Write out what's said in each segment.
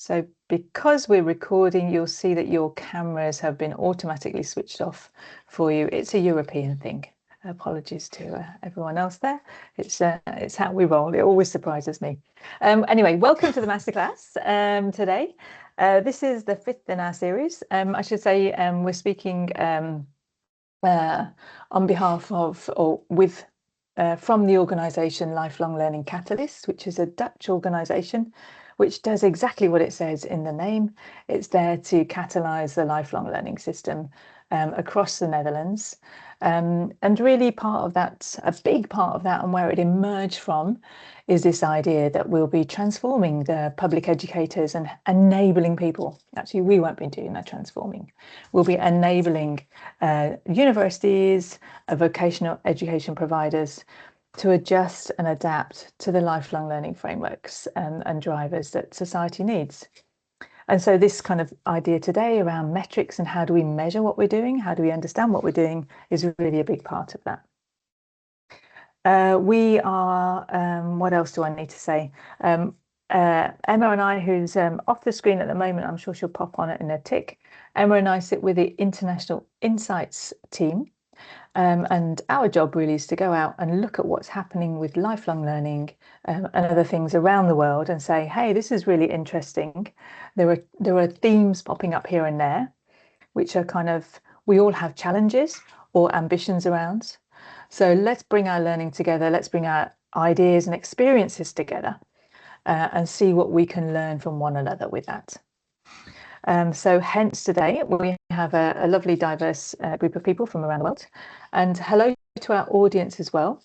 So because we're recording, you'll see that your cameras have been automatically switched off for you. It's a European thing. Apologies to everyone else there. It's how we roll. It always surprises me. Anyway, welcome to the Masterclass today. This is the 5th in our series. I should say we're speaking on behalf of or with from the organisation Lifelong Learning Catalyst, which is a Dutch organisation which does exactly what it says in the name. It's there to catalyse the lifelong learning system across the Netherlands. And really part of that, a big part of that, and where it emerged from, is this idea that we'll be transforming the public educators and enabling people. Actually, we won't be doing that transforming. We'll be enabling universities, vocational education providers to adjust and adapt to the lifelong learning frameworks and drivers that society needs. And so this kind of idea today around metrics and how do we measure what we're doing, how do we understand what we're doing, is really a big part of that. We are, what else do I need to say? Emma and I, who's off the screen at the moment, I'm sure she'll pop on it in a tick. Emma and I sit with the International Insights team. And our job really is to go out and look at what's happening with lifelong learning and other things around the world and say, hey, this is really interesting. There are themes popping up here and there, which are kind of, we all have challenges or ambitions around. So let's bring our learning together. Let's bring our ideas and experiences together and see what we can learn from one another with that. So hence today we have a lovely diverse group of people from around the world, and hello to our audience as well.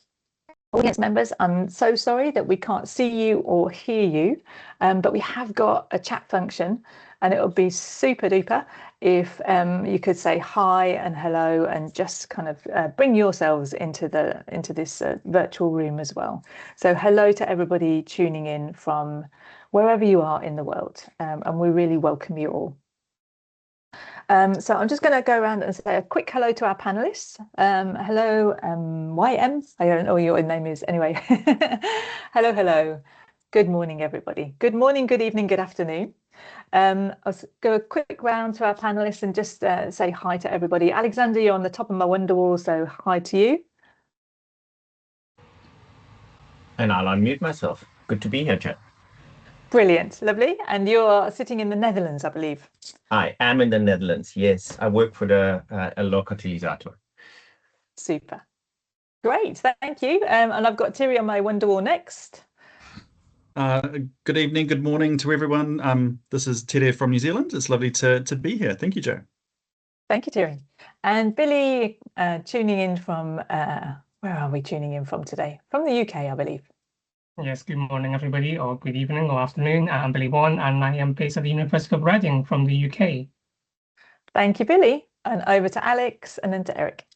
Audience members, I'm so sorry that we can't see you or hear you, but we have got a chat function, and it would be super duper if you could say hi and hello and just kind of bring yourselves into this virtual room as well. So hello to everybody tuning in from wherever you are in the world, and we really welcome you all. So I'm just going to go around and say a quick hello to our panelists. Hello, YM. I don't know what your name is. Anyway, hello, hello. Good morning, everybody. Good morning, good evening, good afternoon. I'll go a quick round to our panelists and just say hi to everybody. Alexander, you're on the top of my wonder wall, so hi to you. And I'll unmute myself. Good to be here, Chet. Brilliant, lovely. And you're sitting in the Netherlands, I believe. I am in the Netherlands, yes. I work for the LLO Katalysator. Super. Great, thank you. And I've got Thierry on my wonder wall next. Good evening, good morning to everyone. This is Tere from New Zealand. It's lovely to be here. Thank you, Joe. Thank you, Thierry. And Billy tuning in from, where are we tuning in from today? From the UK, I believe. Yes, good morning, everybody, or good evening or afternoon. I'm Billy Vaughan, and I am based at the University of Reading from the UK. Thank you, Billy. And over to Alex and then to Eric.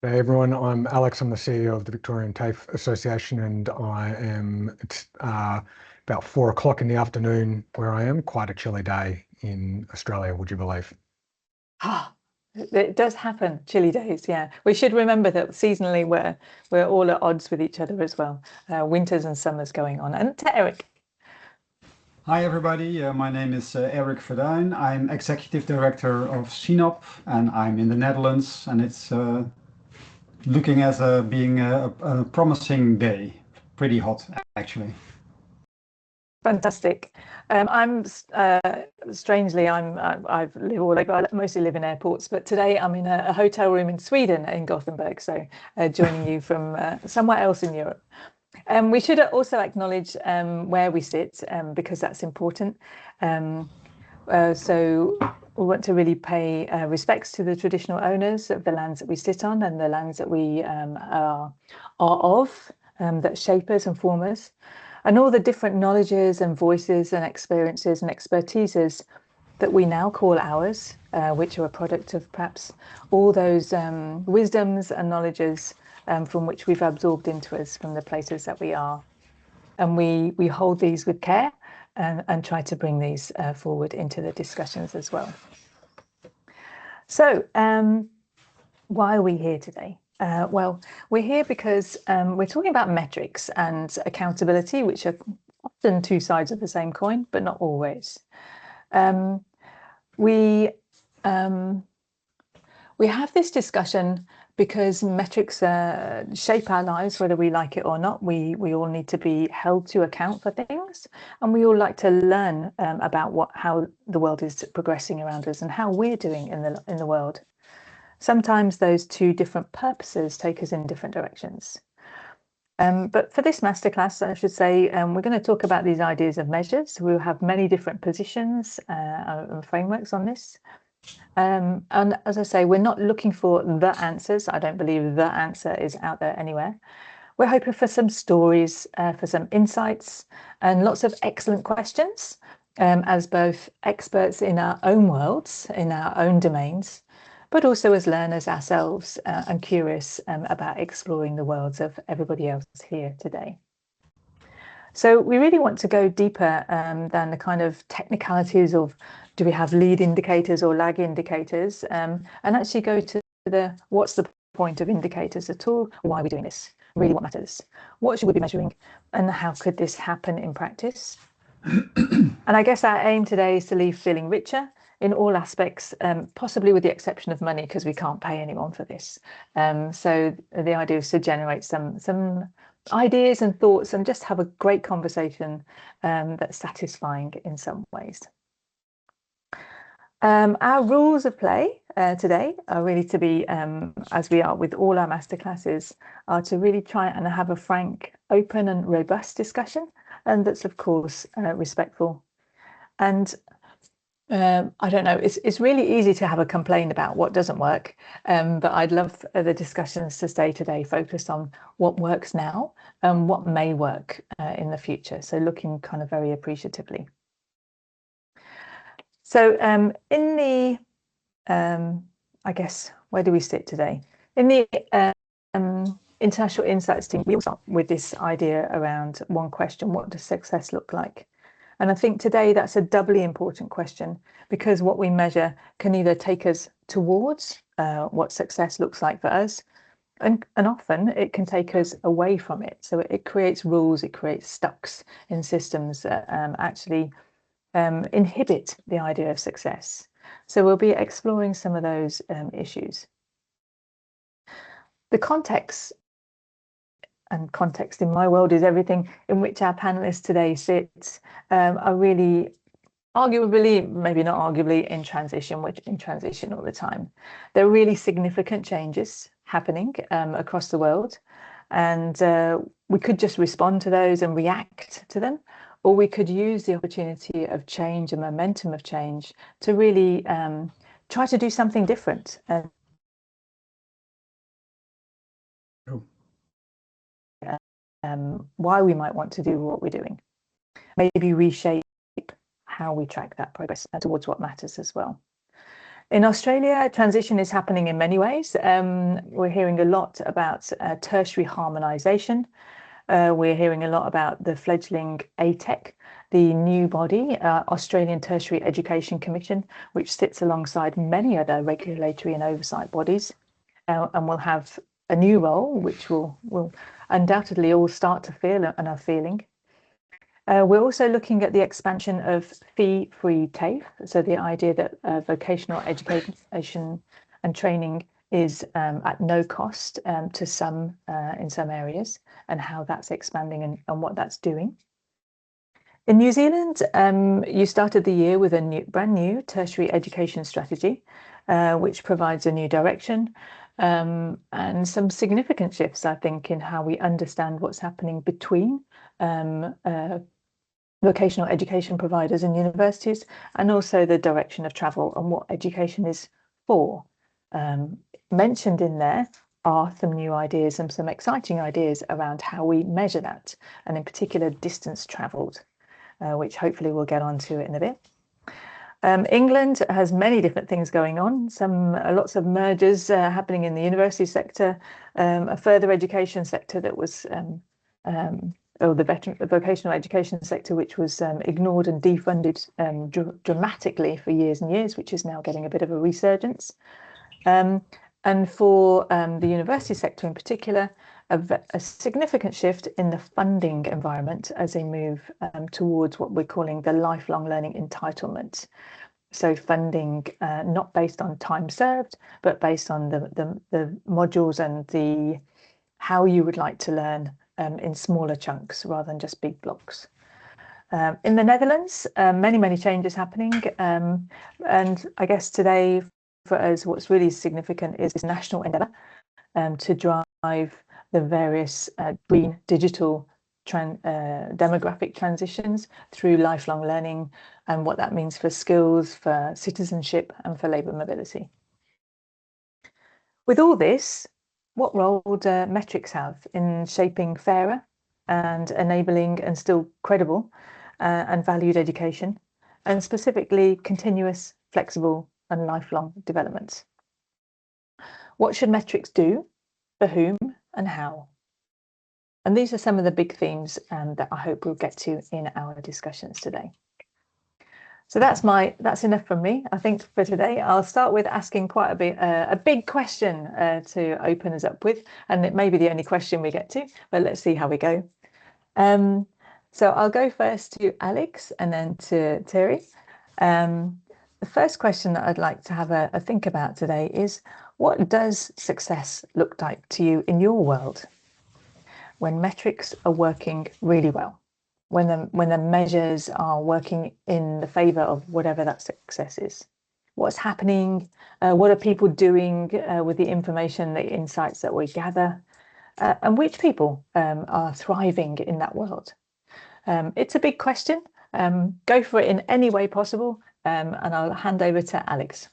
Hey everyone, I'm Alex. I'm the CEO of the Victorian TAFE Association, and I am, it's about 4 o'clock in the afternoon where I am. Quite a chilly day in Australia, would you believe? It does happen, chilly days, yeah. We should remember that seasonally we're all at odds with each other as well. Winters and summers going on. And to Eric. Hi everybody, my name is Eric Verduin. I'm Executive Director of CNOP, and I'm in the Netherlands, and it's looking as being a promising day. Pretty hot, actually. Fantastic. I'm strangely, I live all over. I mostly live in airports, but today I'm in a hotel room in Sweden, in Gothenburg. So joining you from somewhere else in Europe. We should also acknowledge where we sit because that's important. So we want to really pay respects to the traditional owners of the lands that we sit on and the lands that we are of, that shape us and form us. And all the different knowledges and voices and experiences and expertises that we now call ours, which are a product of perhaps all those wisdoms and knowledges from which we've absorbed into us from the places that we are. And we hold these with care and try to bring these forward into the discussions as well. So why are we here today? Well, we're here because we're talking about metrics and accountability, which are often two sides of the same coin, but not always. We have this discussion because metrics shape our lives, whether we like it or not. We all need to be held to account for things, and we all like to learn about how the world is progressing around us and how we're doing in the world. Sometimes those two different purposes take us in different directions. But for this masterclass, I should say, we're going to talk about these ideas of measures. We'll have many different positions and frameworks on this. And as I say, we're not looking for the answers. I don't believe the answer is out there anywhere. We're hoping for some stories, for some insights, and lots of excellent questions as both experts in our own worlds, in our own domains, but also as learners ourselves and curious about exploring the worlds of everybody else here today. So we really want to go deeper than the kind of technicalities of do we have lead indicators or lag indicators, and actually go to what's the point of indicators at all? Why are we doing this? Really what matters? What should we be measuring? And how could this happen in practice? And I guess our aim today is to leave feeling richer in all aspects, possibly with the exception of money, because we can't pay anyone for this. So the idea is to generate some ideas and thoughts and just have a great conversation that's satisfying in some ways. Our rules of play today are really to be, as we are with all our masterclasses, are to really try and have a frank, open and robust discussion, and that's of course respectful. And I don't know, it's really easy to have a complaint about what doesn't work, but I'd love the discussions to stay today focused on what works now and what may work in the future. So looking kind of very appreciatively. So in the, I guess, where do we sit today? In the International Insights team, we all start with this idea around one question: what does success look like? And I think today that's a doubly important question, because what we measure can either take us towards what success looks like for us, and often it can take us away from it. So it creates rules, it creates stucks in systems that actually inhibit the idea of success. So we'll be exploring some of those issues. The context, and context in my world is everything in which our panelists today sit, are really arguably, maybe not arguably, in transition, which in transition all the time. There are really significant changes happening across the world, and we could just respond to those and react to them, or we could use the opportunity of change and momentum of change to really try to do something different. Why we might want to do what we're doing. Maybe reshape how we track that progress towards what matters as well. In Australia, transition is happening in many ways. We're hearing a lot about tertiary harmonisation. We're hearing a lot about the fledgling ATEC, the new body, Australian Tertiary Education Commission, which sits alongside many other regulatory and oversight bodies, and will have a new role, which will undoubtedly all start to feel and are feeling. We're also looking at the expansion of fee-free TAFE, so the idea that vocational education and training is at no cost to some in some areas, and how that's expanding and what that's doing. In New Zealand, you started the year with a brand new tertiary education strategy, which provides a new direction and some significant shifts, I think, in how we understand what's happening between vocational education providers and universities, and also the direction of travel and what education is for. Mentioned in there are some new ideas and some exciting ideas around how we measure that, and in particular distance travelled, which hopefully we'll get onto in a bit. England has many different things going on, lots of mergers happening in the university sector, a further education sector that was the vocational education sector, which was ignored and defunded dramatically for years and years, which is now getting a bit of a resurgence. And for the university sector in particular, a significant shift in the funding environment as they move towards what we're calling the lifelong learning entitlement. So funding not based on time served, but based on the modules and the how you would like to learn in smaller chunks rather than just big blocks. In the Netherlands, many changes happening. And I guess today for us, what's really significant is this national endeavour to drive the various green digital demographic transitions through lifelong learning and what that means for skills, for citizenship and for labour mobility. With all this, what role do metrics have in shaping fairer and enabling and still credible and valued education, and specifically continuous, flexible and lifelong development? What should metrics do, for whom and how? And these are some of the big themes that I hope we'll get to in our discussions today. So that's enough from me. I think for today, I'll start with asking quite a big question to open us up with, and it may be the only question we get to, but let's see how we go. So I'll go first to Alex and then to Terry. The first question that I'd like to have a think about today is, what does success look like to you in your world when metrics are working really well? When the measures are working in the favour of whatever that success is? What's happening? What are people doing with the information, the insights that we gather? And which people are thriving in that world? It's a big question. Go for it in any way possible. And I'll hand over to Alex.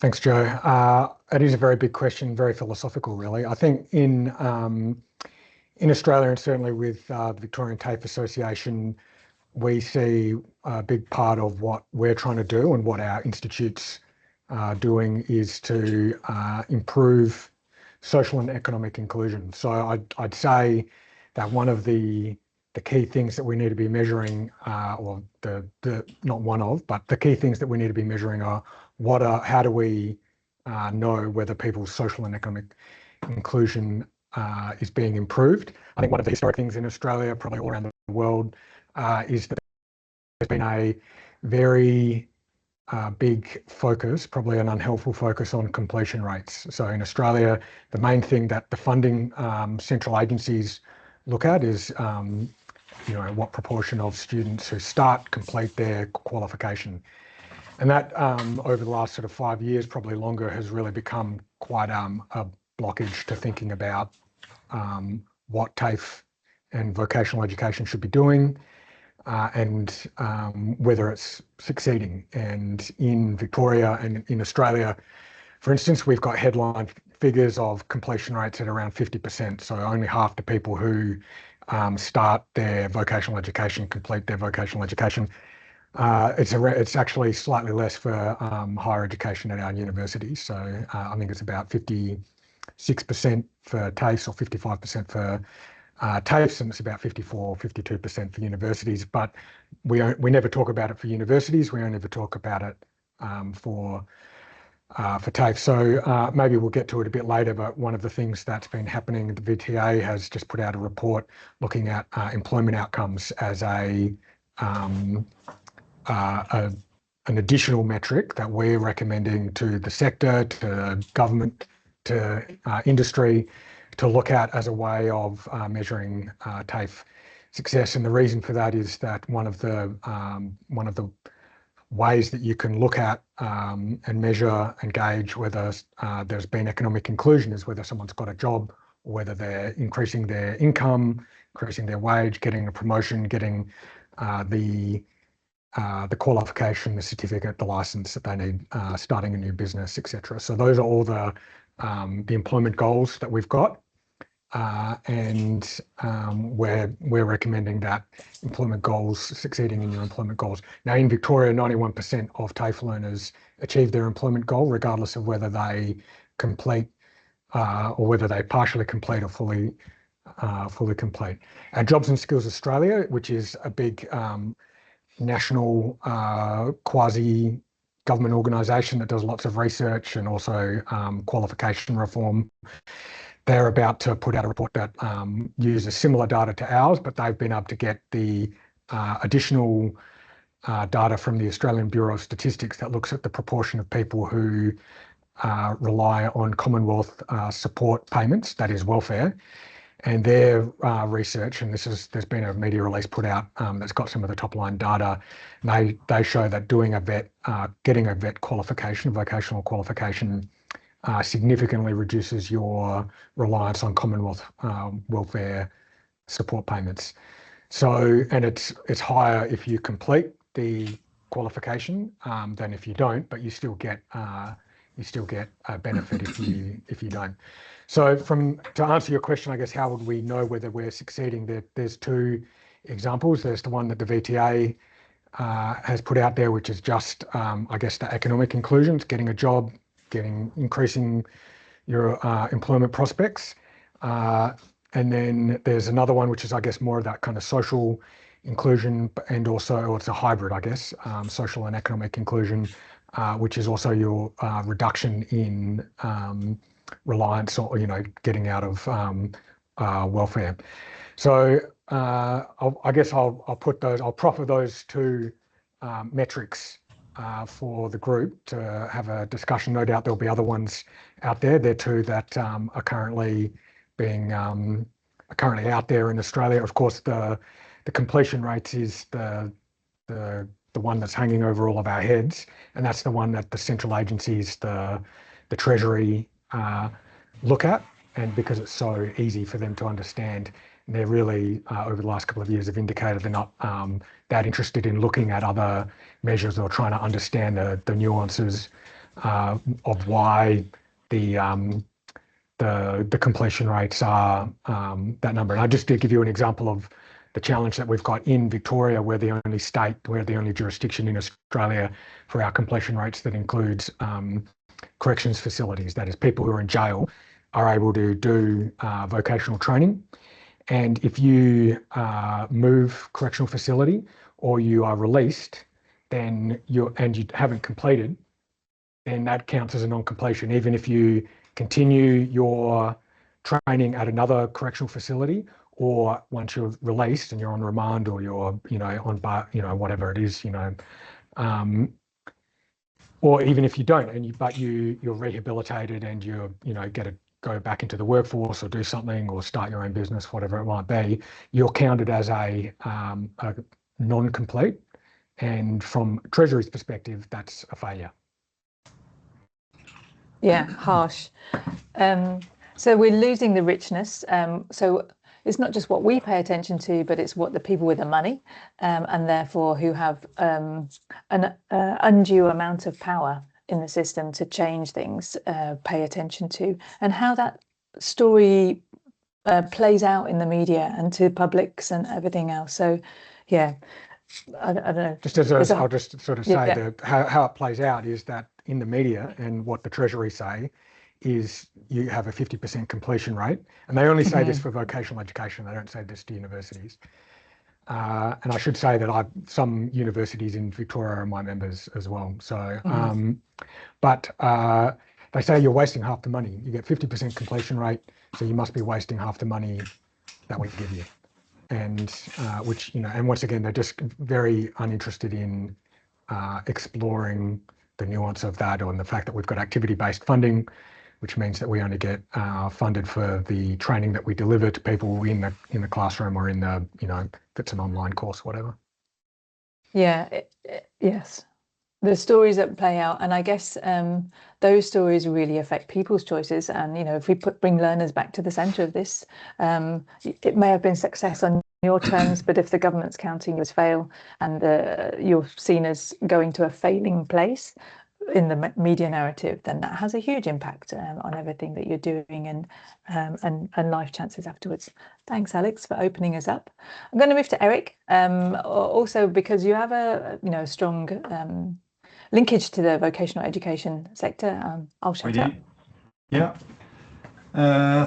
Thanks, Joe. It is a very big question, very philosophical, really. I think in Australia, and certainly with the Victorian TAFE Association, we see a big part of what we're trying to do and what our institutes are doing is to improve social and economic inclusion. So I'd say that one of the key things that we need to be measuring, or not one of, but the key things that we need to be measuring are how do we know whether people's social and economic inclusion is being improved. I think one of the historic things in Australia, probably all around the world, is that there's been a very big focus, probably an unhelpful focus on completion rates. So in Australia, the main thing that the funding central agencies look at is what proportion of students who start complete their qualification. And that over the last sort of 5 years, probably longer, has really become quite a blockage to thinking about what TAFE and vocational education should be doing and whether it's succeeding. And in Victoria and in Australia, for instance, we've got headline figures of completion rates at around 50%. So only half the people who start their vocational education complete their vocational education. It's actually slightly less for higher education at our universities. So I think it's about 56% for TAFEs or 55% for TAFEs, and it's about 52% for universities. But we never talk about it for universities. We only ever talk about it for TAFE. So maybe we'll get to it a bit later, but one of the things that's been happening, the VTA has just put out a report looking at employment outcomes as an additional metric that we're recommending to the sector, to government, to industry, to look at as a way of measuring TAFE success. And the reason for that is that one of the ways that you can look at and measure and gauge whether there's been economic inclusion is whether someone's got a job, or whether they're increasing their income, increasing their wage, getting a promotion, getting the qualification, the certificate, the license that they need, starting a new business, etc. So those are all the employment goals that we've got. And we're recommending that employment goals, succeeding in your employment goals. Now in Victoria, 91% of TAFE learners achieve their employment goal, regardless of whether they complete or whether they partially complete or fully complete. Our Jobs and Skills Australia, which is a big national quasi government organisation that does lots of research and also qualification reform. They're about to put out a report that uses similar data to ours, but they've been able to get the additional data from the Australian Bureau of Statistics that looks at the proportion of people who rely on Commonwealth support payments, that is welfare. And their research, and there's been a media release put out that's got some of the top line data, and they show that doing a vet, getting a vet qualification, vocational qualification, significantly reduces your reliance on Commonwealth welfare support payments. So, and it's higher if you complete the qualification than if you don't, but you still get a benefit if you don't. So to answer your question, I guess, how would we know whether we're succeeding? There's two examples. There's the one that the VTA has put out there, which is just, I guess, the economic inclusions, getting a job, increasing your employment prospects. And then there's another one, which is, I guess, more of that kind of social inclusion, and also it's a hybrid, I guess, social and economic inclusion, which is also your reduction in reliance or, getting out of welfare. So I guess I'll proffer those two metrics for the group to have a discussion. No doubt there'll be other ones out there. They're two that are currently out there in Australia. Of course, the completion rates is the one that's hanging over all of our heads, and that's the one that the central agencies, the Treasury, look at. And because it's so easy for them to understand, they're really over the last couple of years have indicated they're not that interested in looking at other measures or trying to understand the nuances of why the completion rates are that number. And I just did give you an example of the challenge that we've got in Victoria. We're the only jurisdiction in Australia for our completion rates that includes corrections facilities. That is, people who are in jail are able to do vocational training. And if you move correctional facility or you are released, then you haven't completed, then that counts as a non-completion. Even if you continue your training at another correctional facility, or once you're released and you're on remand, or you're on bar, whatever it is, or even if you don't, but you're rehabilitated and you're go back into the workforce or do something or start your own business, whatever it might be, you're counted as a non-complete. And from Treasury's perspective, that's a failure. Yeah, harsh. So we're losing the richness. So it's not just what we pay attention to, but it's what the people with the money, and therefore who have an undue amount of power in the system to change things, pay attention to, and how that story plays out in the media and to publics and everything else. So, yeah, I don't know. I'll just sort of say that how it plays out is that in the media, and what the Treasury say is you have a 50% completion rate, and they only say this for vocational education. They don't say this to universities. And I should say that some universities in Victoria are my members as well. So, but they say you're wasting half the money. You get 50% completion rate, so you must be wasting half the money that we give you. And which, and once again, they're just very uninterested in exploring the nuance of that, or in the fact that we've got activity-based funding, which means that we only get funded for the training that we deliver to people in the classroom, or in the, if it's an online course, whatever. Yeah, yes. The stories that play out, and I guess those stories really affect people's choices. And if we bring learners back to the centre of this, it may have been success on your terms, but if the government's counting you as fail, and you're seen as going to a failing place in the media narrative, then that has a huge impact on everything that you're doing, and life chances afterwards. Thanks, Alex, for opening us up. I'm going to move to Eric, also because you have a strong linkage to the vocational education sector. I'll shut up. Yeah.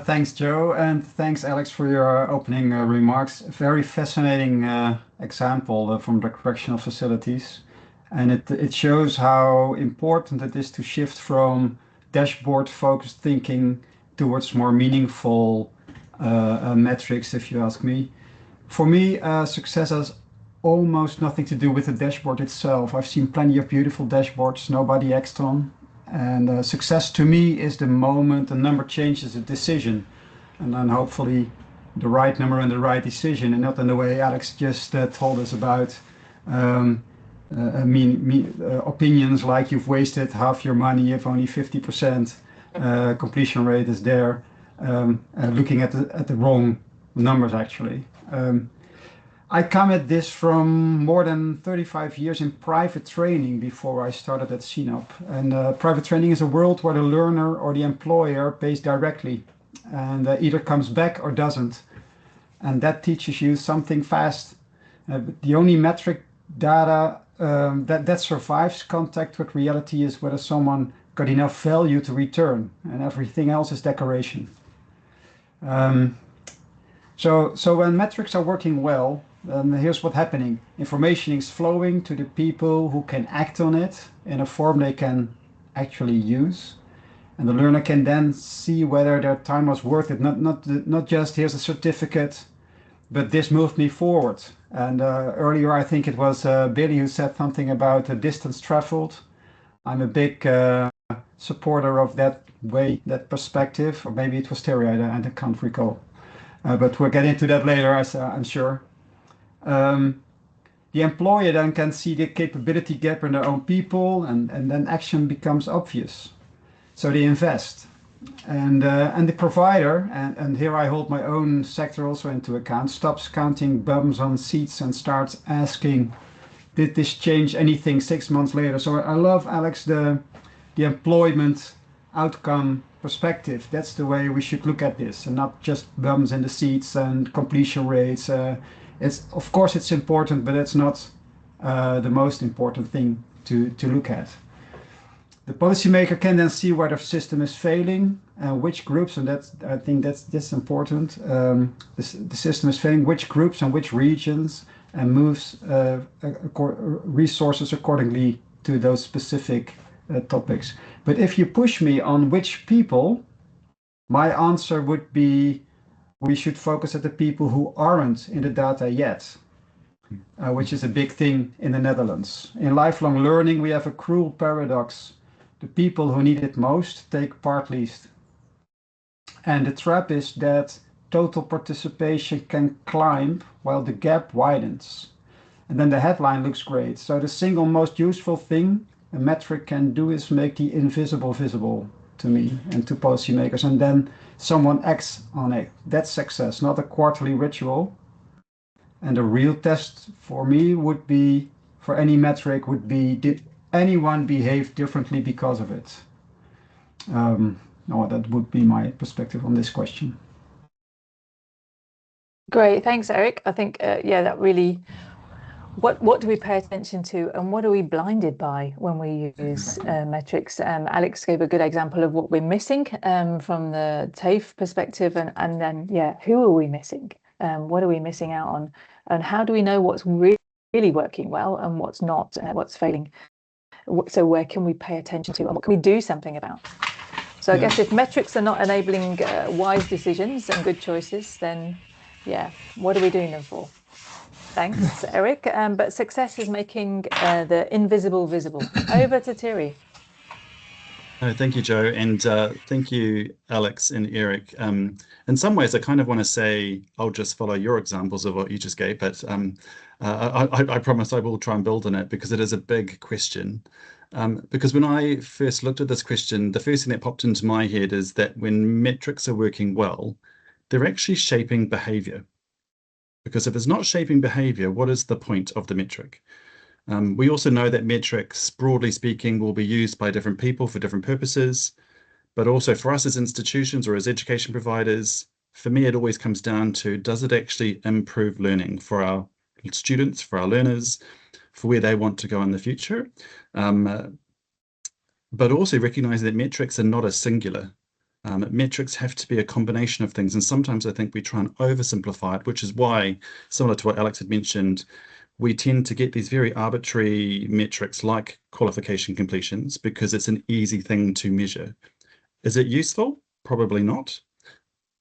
Thanks, Joe, and thanks, Alex, for your opening remarks. Very fascinating example from the correctional facilities. And it shows how important it is to shift from dashboard-focused thinking towards more meaningful metrics, if you ask me. For me, success has almost nothing to do with the dashboard itself. I've seen plenty of beautiful dashboards nobody acts on. And success to me is the moment a number changes a decision. And then hopefully the right number and the right decision, and not in the way Alex just told us about opinions like you've wasted half your money if only 50% completion rate is there, looking at the wrong numbers actually. I come at this from more than 35 years in private training before I started at CNOP. And private training is a world where the learner or the employer pays directly and either comes back or doesn't. And that teaches you something fast. The only metric data that survives contact with reality is whether someone got enough value to return, and everything else is decoration. So when metrics are working well, here's what's happening. Information is flowing to the people who can act on it in a form they can actually use. And the learner can then see whether their time was worth it. Not just here's a certificate, but this moved me forward. And earlier I think it was Billy who said something about the distance traveled. I'm a big supporter of that way, that perspective, or maybe it was Terry, I can't recall. But we'll get into that later, I'm sure. The employer then can see the capability gap in their own people, and then action becomes obvious. So they invest. And the provider, and here I hold my own sector also into account, stops counting bums on seats and starts asking, did this change anything 6 months later? So I love, Alex, the employment outcome perspective. That's the way we should look at this, and not just bums in the seats and completion rates. Of course it's important, but it's not the most important thing to look at. The policymaker can then see where the system is failing and which groups, and I think that's important. The system is failing, which groups and which regions, and moves resources accordingly to those specific topics. But if you push me on which people, my answer would be we should focus at the people who aren't in the data yet, which is a big thing in the Netherlands. In lifelong learning, we have a cruel paradox. The people who need it most take part least. And the trap is that total participation can climb while the gap widens. And then the headline looks great. So the single most useful thing a metric can do is make the invisible visible to me and to policymakers. And then someone acts on it. That's success, not a quarterly ritual. And the real test for me would be, for any metric, would be, did anyone behave differently because of it? That would be my perspective on this question. Great, thanks, Eric. I think, that really, what do we pay attention to, and what are we blinded by when we use metrics? Alex gave a good example of what we're missing from the TAFE perspective, and then, who are we missing? What are we missing out on? And how do we know what's really working well and what's not, what's failing? So where can we pay attention to, and what can we do something about? So I guess if metrics are not enabling wise decisions and good choices, then what are we doing them for? Thanks, Eric. But success is making the invisible visible. Over to Thierry. Thank you, Joe, and thank you, Alex and Eric. In some ways, I kind of want to say I'll just follow your examples of what you just gave, but I promise I will try and build on it, because it is a big question. Because when I first looked at this question, the first thing that popped into my head is that when metrics are working well, they're actually shaping behavior. Because if it's not shaping behavior, what is the point of the metric? We also know that metrics, broadly speaking, will be used by different people for different purposes, but also for us as institutions or as education providers, for me, it always comes down to, does it actually improve learning for our students, for our learners, for where they want to go in the future? But also recognizing that metrics are not a singular. Metrics have to be a combination of things, and sometimes I think we try and oversimplify it, which is why, similar to what Alex had mentioned, we tend to get these very arbitrary metrics like qualification completions because it's an easy thing to measure. Is it useful? Probably not.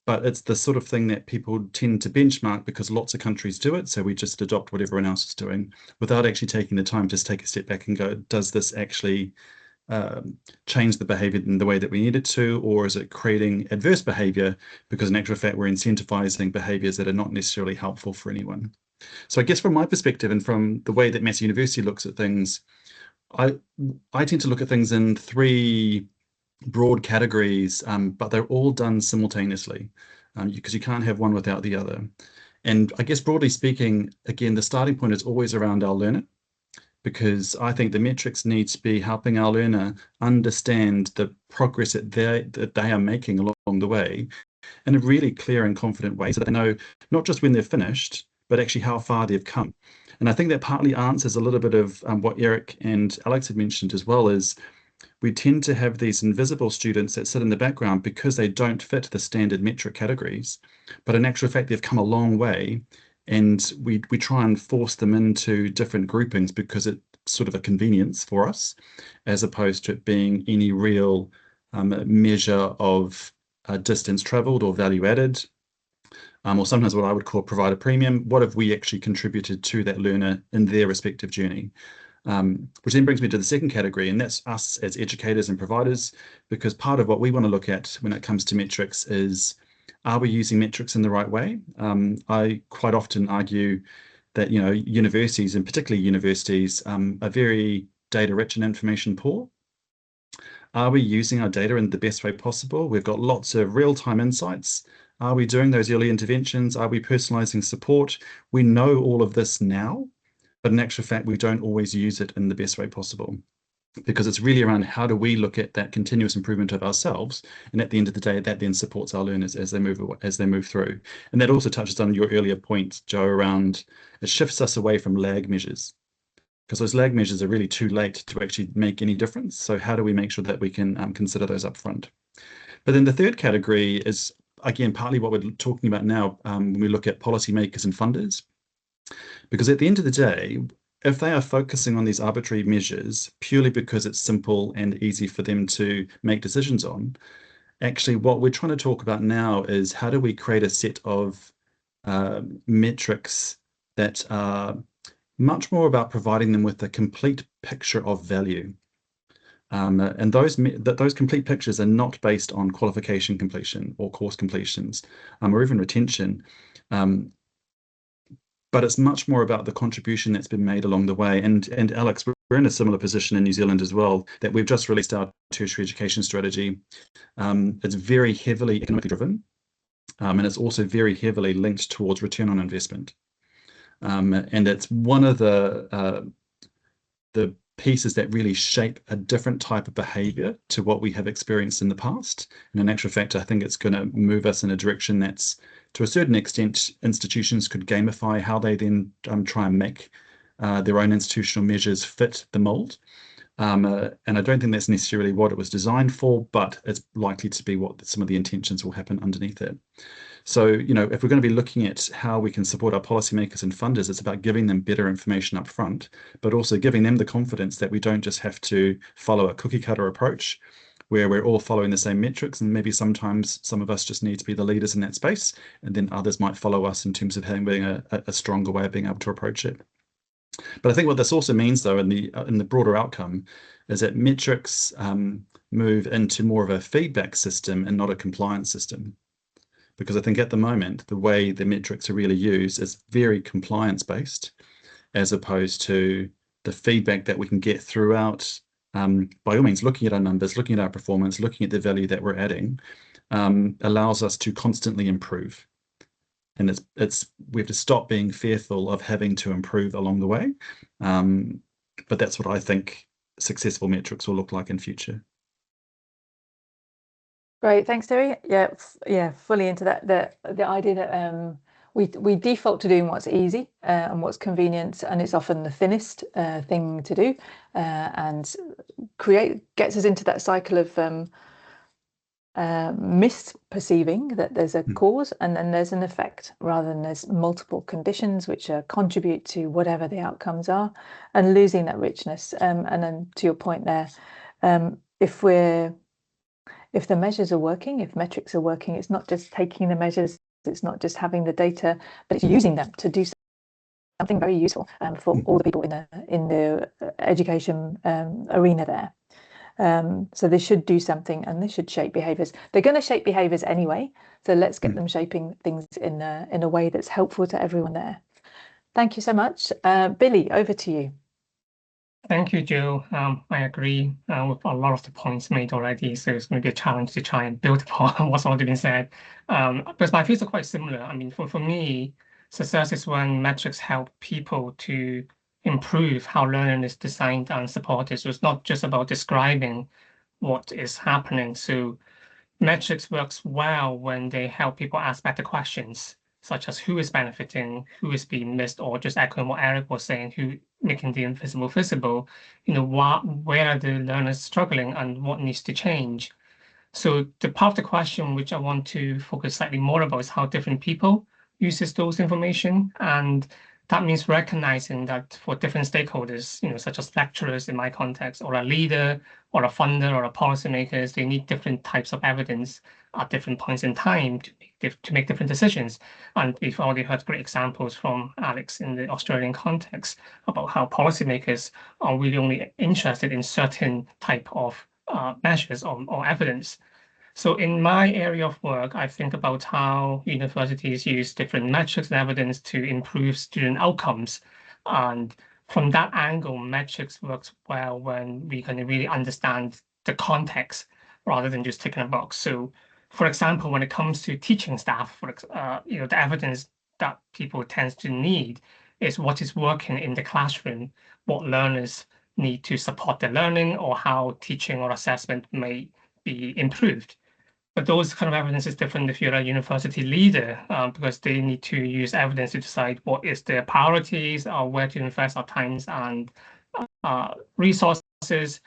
But it's the sort of thing that people tend to benchmark because lots of countries do it. So we just adopt what everyone else is doing without actually taking the time to take a step back and go, does this actually change the behavior in the way that we need it to, or is it creating adverse behavior because in actual fact we're incentivizing behaviors that are not necessarily helpful for anyone? So I guess from my perspective and from the way that Massey University looks at things, I tend to look at things in three broad categories, but they're all done simultaneously because you can't have one without the other. And I guess broadly speaking, again, the starting point is always around our learner, because I think the metrics need to be helping our learner understand the progress that they are making along the way in a really clear and confident way, so that they know not just when they're finished, but actually how far they've come. And I think that partly answers a little bit of what Eric and Alex had mentioned as well, is we tend to have these invisible students that sit in the background because they don't fit the standard metric categories, but in actual fact, they've come a long way. And we try and force them into different groupings because it's sort of a convenience for us, as opposed to it being any real measure of distance traveled or value added, or sometimes what I would call provide a premium. What have we actually contributed to that learner in their respective journey? Which then brings me to the second category, and that's us as educators and providers, because part of what we want to look at when it comes to metrics is, are we using metrics in the right way? I quite often argue that, universities, and particularly universities, are very data rich and information poor. Are we using our data in the best way possible? We've got lots of real-time insights. Are we doing those early interventions? Are we personalizing support? We know all of this now, but in actual fact, we don't always use it in the best way possible, because it's really around how do we look at that continuous improvement of ourselves, and at the end of the day, that then supports our learners as they move through. And that also touches on your earlier point, Joe, around it shifts us away from lag measures, because those lag measures are really too late to actually make any difference. So how do we make sure that we can consider those up front? But then the third category is, again, partly what we're talking about now when we look at policymakers and funders, because at the end of the day, if they are focusing on these arbitrary measures purely because it's simple and easy for them to make decisions on, actually what we're trying to talk about now is how do we create a set of metrics that are much more about providing them with a complete picture of value. And those complete pictures are not based on qualification completion or course completions or even retention. But it's much more about the contribution that's been made along the way. And Alex, we're in a similar position in New Zealand as well, that we've just released our tertiary education strategy. It's very heavily economically driven, and it's also very heavily linked towards return on investment. And it's one of the pieces that really shape a different type of behavior to what we have experienced in the past. And in actual fact, I think it's going to move us in a direction that's, to a certain extent, institutions could gamify how they then try and make their own institutional measures fit the mold. And I don't think that's necessarily what it was designed for, but it's likely to be what some of the intentions will happen underneath it. So, if we're going to be looking at how we can support our policymakers and funders, it's about giving them better information up front, but also giving them the confidence that we don't just have to follow a cookie cutter approach where we're all following the same metrics, and maybe sometimes some of us just need to be the leaders in that space, and then others might follow us in terms of having a stronger way of being able to approach it. But I think what this also means, though, in the broader outcome, is that metrics move into more of a feedback system and not a compliance system. Because I think at the moment, the way the metrics are really used is very compliance-based, as opposed to the feedback that we can get throughout, by all means, looking at our numbers, looking at our performance, looking at the value that we're adding, allows us to constantly improve. And we have to stop being fearful of having to improve along the way. But that's what I think successful metrics will look like in future. Great, thanks, Terry. Yeah, fully into that. The idea that we default to doing what's easy and what's convenient, and it's often the thinnest thing to do, and gets us into that cycle of misperceiving that there's a cause and then there's an effect, rather than there's multiple conditions which contribute to whatever the outcomes are, and losing that richness. And then to your point there, if the measures are working, if metrics are working, it's not just taking the measures, it's not just having the data, but it's using them to do something very useful for all the people in the education arena there. So they should do something, and they should shape behaviours. They're going to shape behaviours anyway, so let's get them shaping things in a way that's helpful to everyone there. Thank you so much. Billy, over to you. Thank you, Joe. I agree with a lot of the points made already, so it's going to be a challenge to try and build upon what's already been said. But my views are quite similar. I mean, for me, success is when metrics help people to improve how learning is designed and supported. So it's not just about describing what is happening. So metrics works well when they help people ask better questions, such as who is benefiting, who is being missed, or just echoing what Eric was saying, who making the invisible visible, where are the learners struggling and what needs to change. So the part of the question which I want to focus slightly more about is how different people uses those information. And that means recognizing that for different stakeholders, such as lecturers in my context, or a leader, or a funder, or a policymakers, they need different types of evidence at different points in time to make different decisions. And we've already heard great examples from Alex in the Australian context about how policymakers are really only interested in certain type of measures or evidence. So in my area of work, I think about how universities use different metrics and evidence to improve student outcomes. And from that angle, metrics works well when we can really understand the context rather than just ticking a box. So for example, when it comes to teaching staff, the evidence that people tend to need is what is working in the classroom, what learners need to support their learning, or how teaching or assessment may be improved. But those kind of evidence is different if you're a university leader, because they need to use evidence to decide what is their priorities, or where to invest our times and resources.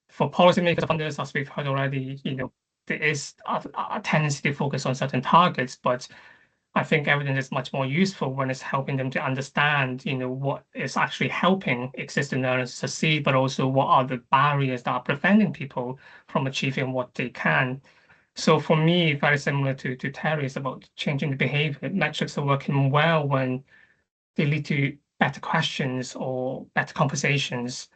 For policymakers, funders, as we've heard already, there is a tendency to focus on certain targets, but I think evidence is much more useful when it's helping them to understand, what is actually helping existing learners succeed, but also what are the barriers that are preventing people from achieving what they can. So for me, very similar to Terry, it's about changing the behavior. Metrics are working well when they lead to better questions or better conversations.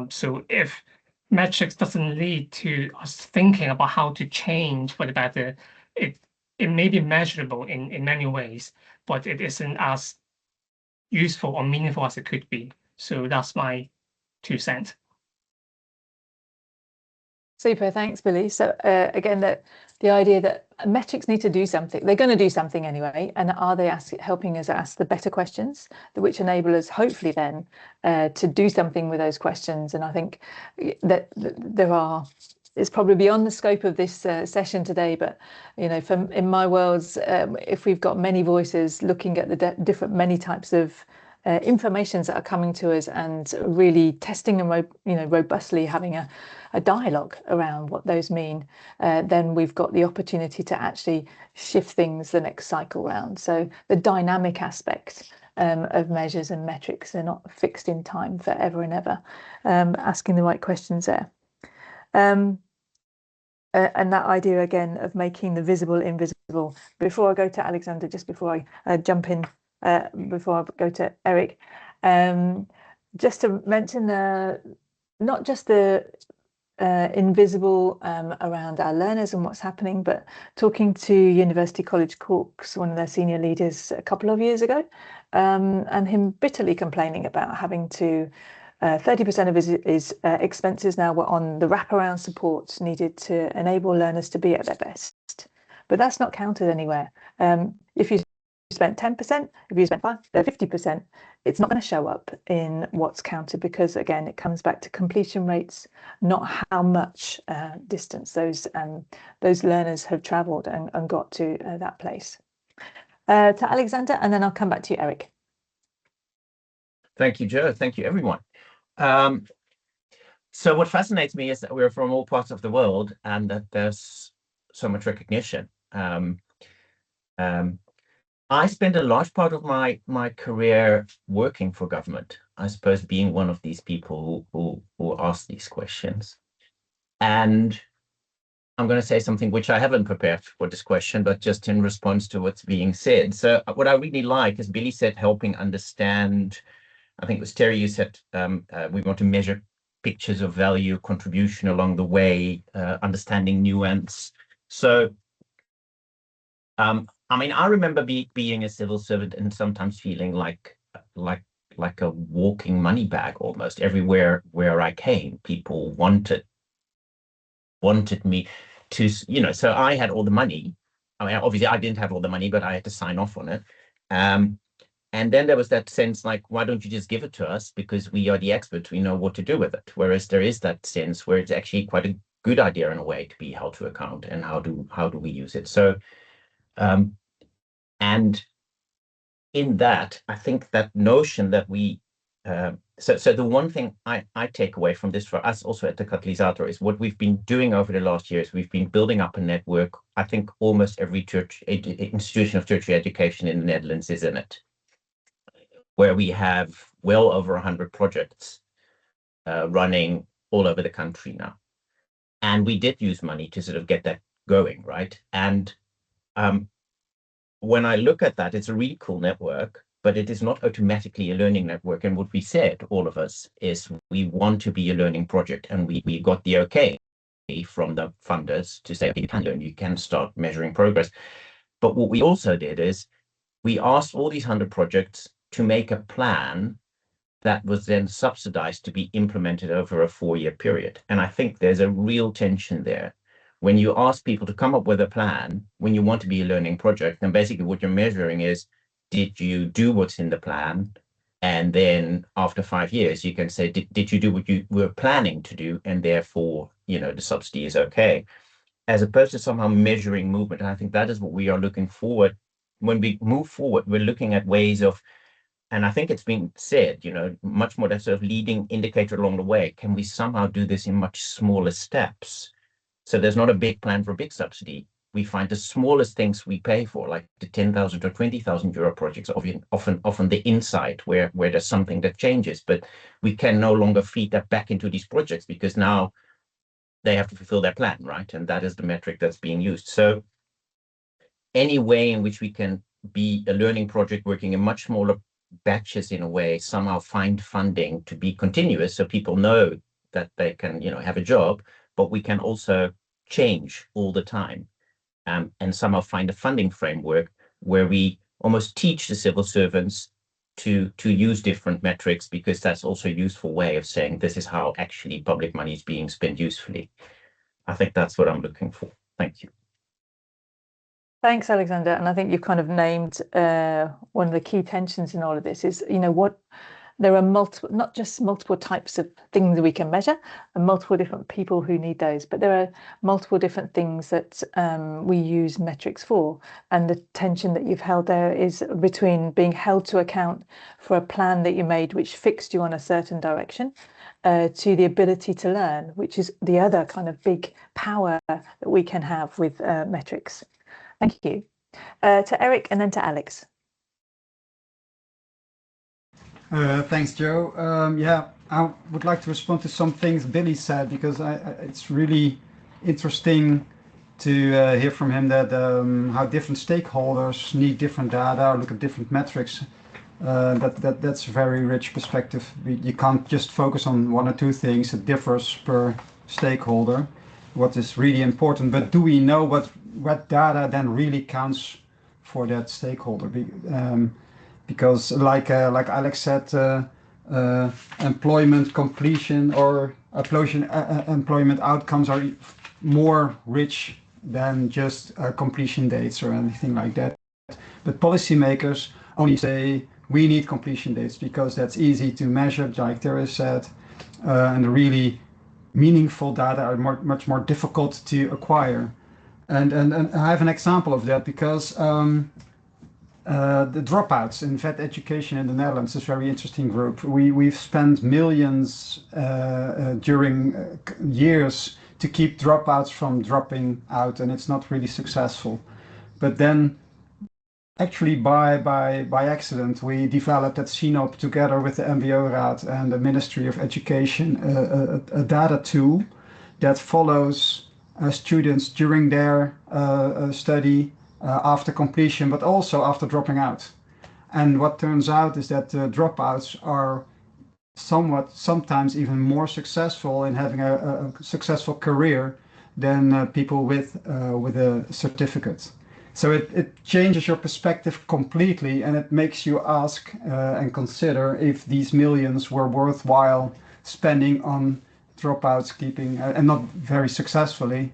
So if metrics doesn't lead to us thinking about how to change for the better, it may be measurable in many ways, but it isn't as useful or meaningful as it could be. So that's my 2 cents. Super, thanks, Billy. So again, the idea that metrics need to do something. They're going to do something anyway, and are they helping us ask the better questions, which enable us hopefully then to do something with those questions? And I think that it's probably beyond the scope of this session today, but in my worlds, if we've got many voices looking at the different many types of informations that are coming to us and really testing them, robustly having a dialogue around what those mean, then we've got the opportunity to actually shift things the next cycle round. So the dynamic aspect of measures and metrics are not fixed in time forever and ever, asking the right questions there. And that idea again of making the visible invisible. Before I go to Alexander, just before I jump in, before I go to Eric, just to mention not just the invisible around our learners and what's happening, but talking to University College Cork's one of their senior leaders a couple of years ago, and him bitterly complaining about having to 30% of his expenses now were on the wraparound support needed to enable learners to be at their best. But that's not counted anywhere. If you spent 10%, if you spent 50%, it's not going to show up in what's counted, because again, it comes back to completion rates, not how much distance those learners have travelled and got to that place. To Alexander, and then I'll come back to you, Eric. Thank you, Joe. Thank you, everyone. So what fascinates me is that we're from all parts of the world, and that there's so much recognition. I spent a large part of my career working for government, I suppose, being one of these people who ask these questions. And I'm going to say something which I haven't prepared for this question, but just in response to what's being said. So what I really like is Billy said, helping understand. I think it was Terry, you said we want to measure pictures of value, contribution along the way, understanding nuance. So, I mean, I remember being a civil servant and sometimes feeling like a walking money bag almost. Everywhere where I came, people wanted me to, so I had all the money. I mean, obviously I didn't have all the money, but I had to sign off on it. And then there was that sense like, why don't you just give it to us? Because we are the experts, we know what to do with it. Whereas there is that sense where it's actually quite a good idea in a way to be held to account, and how do we use it? So, and in that, I think that notion that so the one thing I take away from this for us also at the Catalysator is what we've been doing over the last years. We've been building up a network. I think almost every institution of tertiary education in the Netherlands is in it, where we have well over 100 projects running all over the country now. And we did use money to sort of get that going, right? And when I look at that, it's a really cool network, but it is not automatically a learning network. And what we said, all of us, is we want to be a learning project. And we got the okay from the funders to say, okay, you can learn, you can start measuring progress. But what we also did is we asked all these 100 projects to make a plan that was then subsidized to be implemented over a 4-year period. And I think there's a real tension there. When you ask people to come up with a plan, when you want to be a learning project, then basically what you're measuring is, did you do what's in the plan? And then after 5 years, you can say, did you do what you were planning to do? And therefore, the subsidy is okay, as opposed to somehow measuring movement. And I think that is what we are looking forward. When we move forward, we're looking at ways of, and I think it's been said, much more that sort of leading indicator along the way. Can we somehow do this in much smaller steps? So there's not a big plan for a big subsidy. We find the smallest things we pay for, like the 10,000 or 20,000 euro projects, often the insight where there's something that changes, but we can no longer feed that back into these projects because now they have to fulfill their plan, right? And that is the metric that's being used. So any way in which we can be a learning project working in much smaller batches in a way, somehow find funding to be continuous so people know that they can, have a job, but we can also change all the time, and somehow find a funding framework where we almost teach the civil servants to use different metrics, because that's also a useful way of saying this is how actually public money is being spent usefully. I think that's what I'm looking for. Thank you. Thanks, Alexander. And I think you've kind of named one of the key tensions in all of this is, there are not just multiple types of things that we can measure and multiple different people who need those, but there are multiple different things that we use metrics for. And the tension that you've held there is between being held to account for a plan that you made, which fixed you on a certain direction, to the ability to learn, which is the other kind of big power that we can have with metrics. Thank you. To Eric and then to Alex. Thanks, Joe. Yeah, I would like to respond to some things Billy said, because it's really interesting to hear from him that how different stakeholders need different data or look at different metrics. That's a very rich perspective. You can't just focus on one or two things. It differs per stakeholder, what is really important. But do we know what data then really counts for that stakeholder? Because like Alex said, employment completion or employment outcomes are more rich than just completion dates or anything like that. But policymakers only say we need completion dates because that's easy to measure, like Terry said, and the really meaningful data are much more difficult to acquire. And I have an example of that, because the dropouts in vet education in the Netherlands is a very interesting group. We've spent millions during years to keep dropouts from dropping out, and it's not really successful. But then actually by accident, we developed at CNOP together with the MBO Raad and the Ministry of Education a data tool that follows students during their study after completion, but also after dropping out. And what turns out is that dropouts are sometimes even more successful in having a successful career than people with a certificate. So it changes your perspective completely, and it makes you ask and consider if these millions were worthwhile spending on dropouts keeping and not very successfully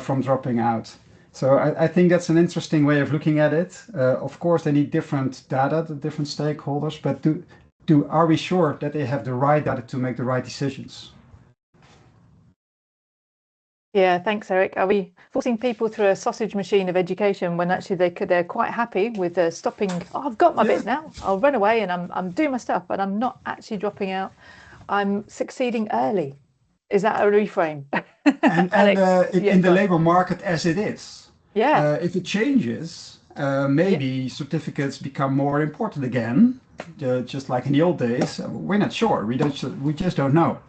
from dropping out. So I think that's an interesting way of looking at it. Of course, they need different data, the different stakeholders, but are we sure that they have the right data to make the right decisions? Yeah, thanks, Eric. Are we forcing people through a sausage machine of education when actually they're quite happy with stopping? Oh, I've got my bit now. I'll run away and I'm doing my stuff, but I'm not actually dropping out. I'm succeeding early. Is that a reframe? And in the labor market as it is, yeah. If it changes, maybe certificates become more important again, just like in the old days. We're not sure. We just don't know.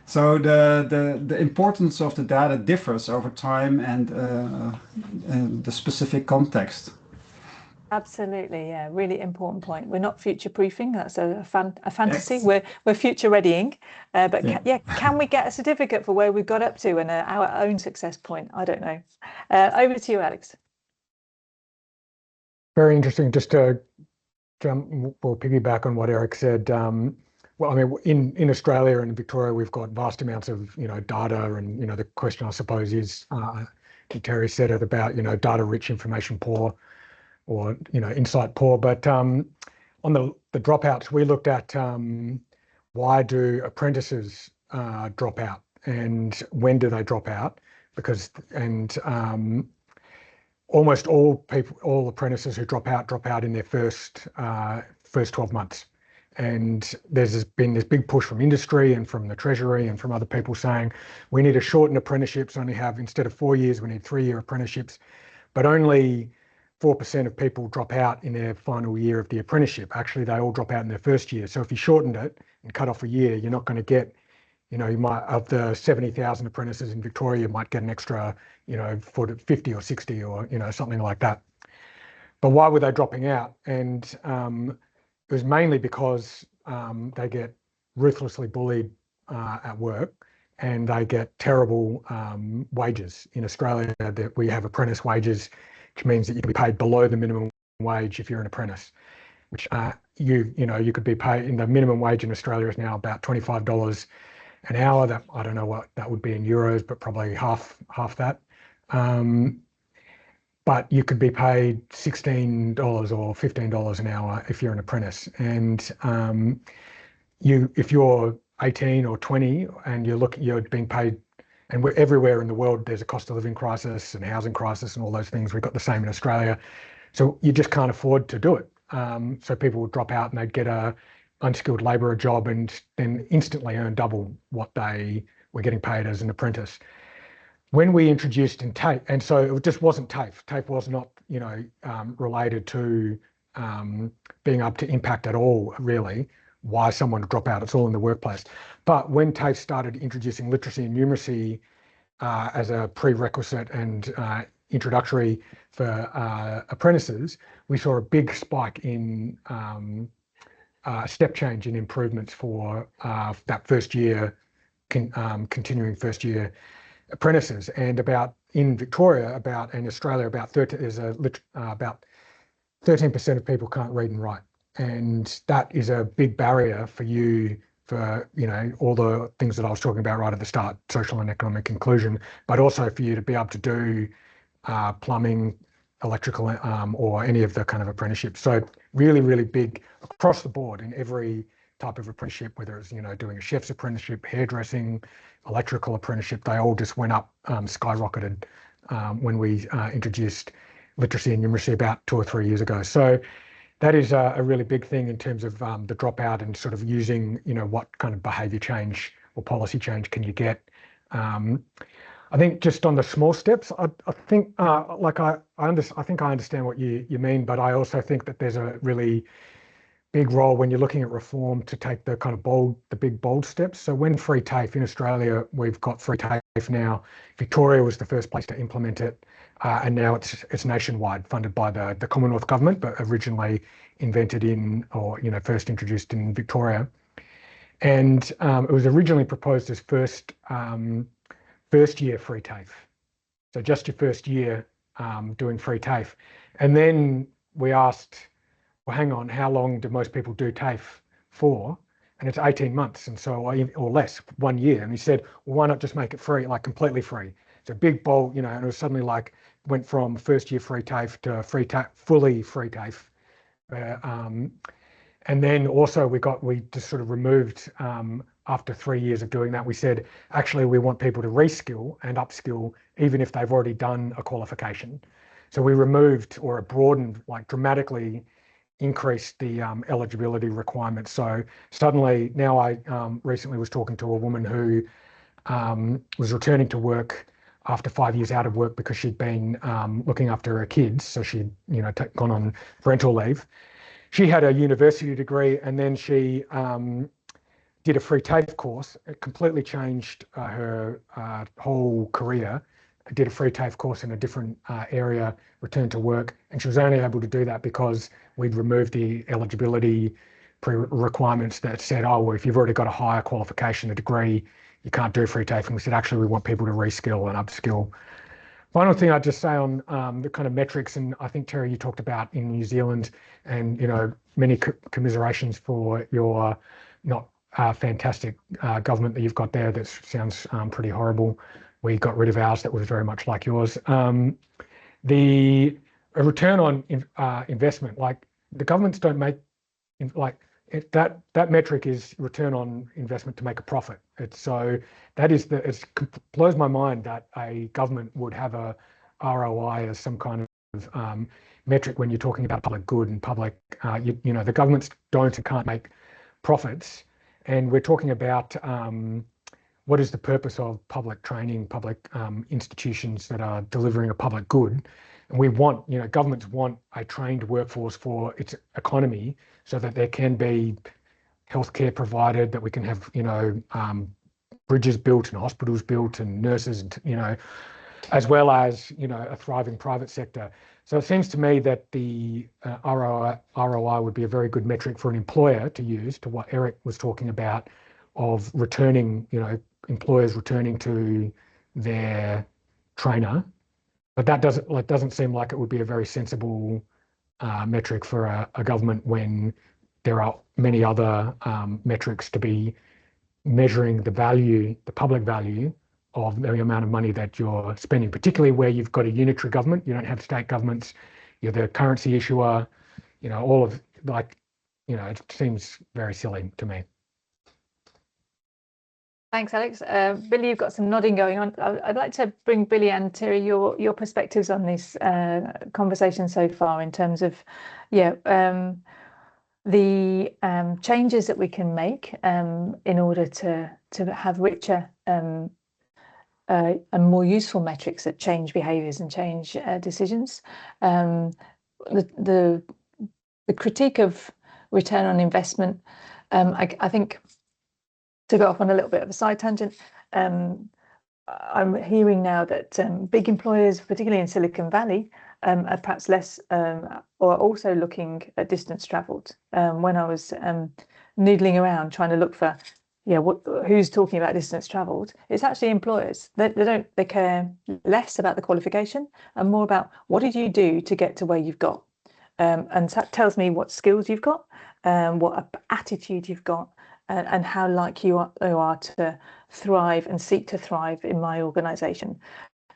So the importance of the data differs over time and the specific context. Absolutely, yeah, really important point. We're not future-proofing. That's a fantasy. Yes. We're future readying, but can we get a certificate for where we've got up to and our own success point? I don't know. Over to you, Alex. Very interesting. Just to piggyback on what Eric said. Well, I mean, in Australia and Victoria, we've got vast amounts of data, and the question I suppose is, Terry said it about data rich, information poor, or insight poor. But on the dropouts, we looked at why do apprentices drop out and when do they drop out? Because almost all apprentices who drop out in their first 12 months. And there's been this big push from industry and from the Treasury and from other people saying we need to shorten apprenticeships, only have, instead of 4 years, we need 3-year apprenticeships. But only 4% of people drop out in their final year of the apprenticeship. Actually, they all drop out in their first year. So if you shortened it and cut off a year, you're not going to get, you might, of the 70,000 apprentices in Victoria, you might get an extra, 50 or 60 or, something like that. But why were they dropping out? And it was mainly because they get ruthlessly bullied at work, and they get terrible wages. In Australia, that we have apprentice wages, which means that you can be paid below the minimum wage if you're an apprentice, which you could be paid, in the minimum wage in Australia is now about $25 an hour. That, I don't know what that would be in euros, but probably half that. But you could be paid $16 or $15 an hour if you're an apprentice. And if you're 18 or 20 and you're being paid, and we're everywhere in the world, there's a cost of living crisis and housing crisis and all those things. We've got the same in Australia. So you just can't afford to do it. So people would drop out and they'd get a unskilled labourer job and then instantly earn double what they were getting paid as an apprentice. When we introduced in TAFE, and so it just wasn't TAFE. TAFE was not, related to being able to impact at all, really, why someone would drop out. It's all in the workplace. But when TAFE started introducing literacy and numeracy as a prerequisite and introductory for apprentices, we saw a big spike in step change in improvements for that first year, continuing first year apprentices. And in Victoria, in Australia, about 13% of people can't read and write. And that is a big barrier for you for, all the things that I was talking about right at the start, social and economic inclusion, but also for you to be able to do plumbing, electrical, or any of the kind of apprenticeships. So really, really big across the board in every type of apprenticeship, whether it's, doing a chef's apprenticeship, hairdressing, electrical apprenticeship, they all just went up, skyrocketed when we introduced literacy and numeracy about 2 or 3 years ago. So that is a really big thing in terms of the dropout and sort of using, what kind of behaviour change or policy change can you get. I think just on the small steps, I think I think I understand what you mean, but I also think that there's a really big role when you're looking at reform to take the kind of big bold steps. So when free TAFE in Australia, we've got free TAFE now. Victoria was the first place to implement it, and now it's nationwide, funded by the Commonwealth government, but originally invented first introduced in Victoria. And it was originally proposed as first year free TAFE. So just your first year doing free TAFE. And then we asked, well, hang on, how long do most people do TAFE for? And it's 18 months, and so or less, 1 year. And he said, well, why not just make it free, like completely free? So big bold, and it was suddenly like went from first year free TAFE to fully free TAFE. And then also we just sort of removed, after 3 years of doing that, we said, actually, we want people to reskill and upskill, even if they've already done a qualification. So we removed or broadened, like dramatically increased the eligibility requirements. So suddenly now I recently was talking to a woman who was returning to work after 5 years out of work because she'd been looking after her kids. So she'd gone on parental leave. She had a university degree, and then she did a free TAFE course. It completely changed her whole career. Did a free TAFE course in a different area, returned to work, and she was only able to do that because we'd removed the eligibility requirements that said, oh, well, if you've already got a higher qualification, a degree, you can't do free TAFE. And we said, actually, we want people to reskill and upskill. Final thing I'd just say on the kind of metrics, and I think, Terry, you talked about in New Zealand, and many commiserations for your not fantastic government that you've got there. That sounds pretty horrible. We got rid of ours that was very much like yours. The return on investment, like the governments don't make, that metric is return on investment to make a profit. So that is it blows my mind that a government would have a ROI as some kind of metric when you're talking about public good and public, the governments don't and can't make profits. And we're talking about what is the purpose of public training, public institutions that are delivering a public good. And we want, governments want a trained workforce for its economy so that there can be healthcare provided, that we can have, bridges built and hospitals built and nurses, as well as, a thriving private sector. So it seems to me that the ROI would be a very good metric for an employer to use, to what Eric was talking about, of returning, employers returning to their trainer. But that doesn't seem like it would be a very sensible metric for a government when there are many other metrics to be measuring the value, the public value of the amount of money that you're spending, particularly where you've got a unitary government. You don't have state governments. You're the currency issuer. All of it seems very silly to me. Thanks, Alex. Billy, you've got some nodding going on. I'd like to bring Billy and Terry your perspectives on this conversation so far in terms of, the changes that we can make in order to have richer and more useful metrics that change behaviours and change decisions. The critique of return on investment, I think, to go off on a little bit of a side tangent, I'm hearing now that big employers, particularly in Silicon Valley, are perhaps less or also looking at distance travelled. When I was noodling around trying to look for, who's talking about distance travelled, it's actually employers. They care less about the qualification and more about what did you do to get to where you've got, and that tells me what skills you've got, what attitude you've got, and how like you are to thrive and seek to thrive in my organisation.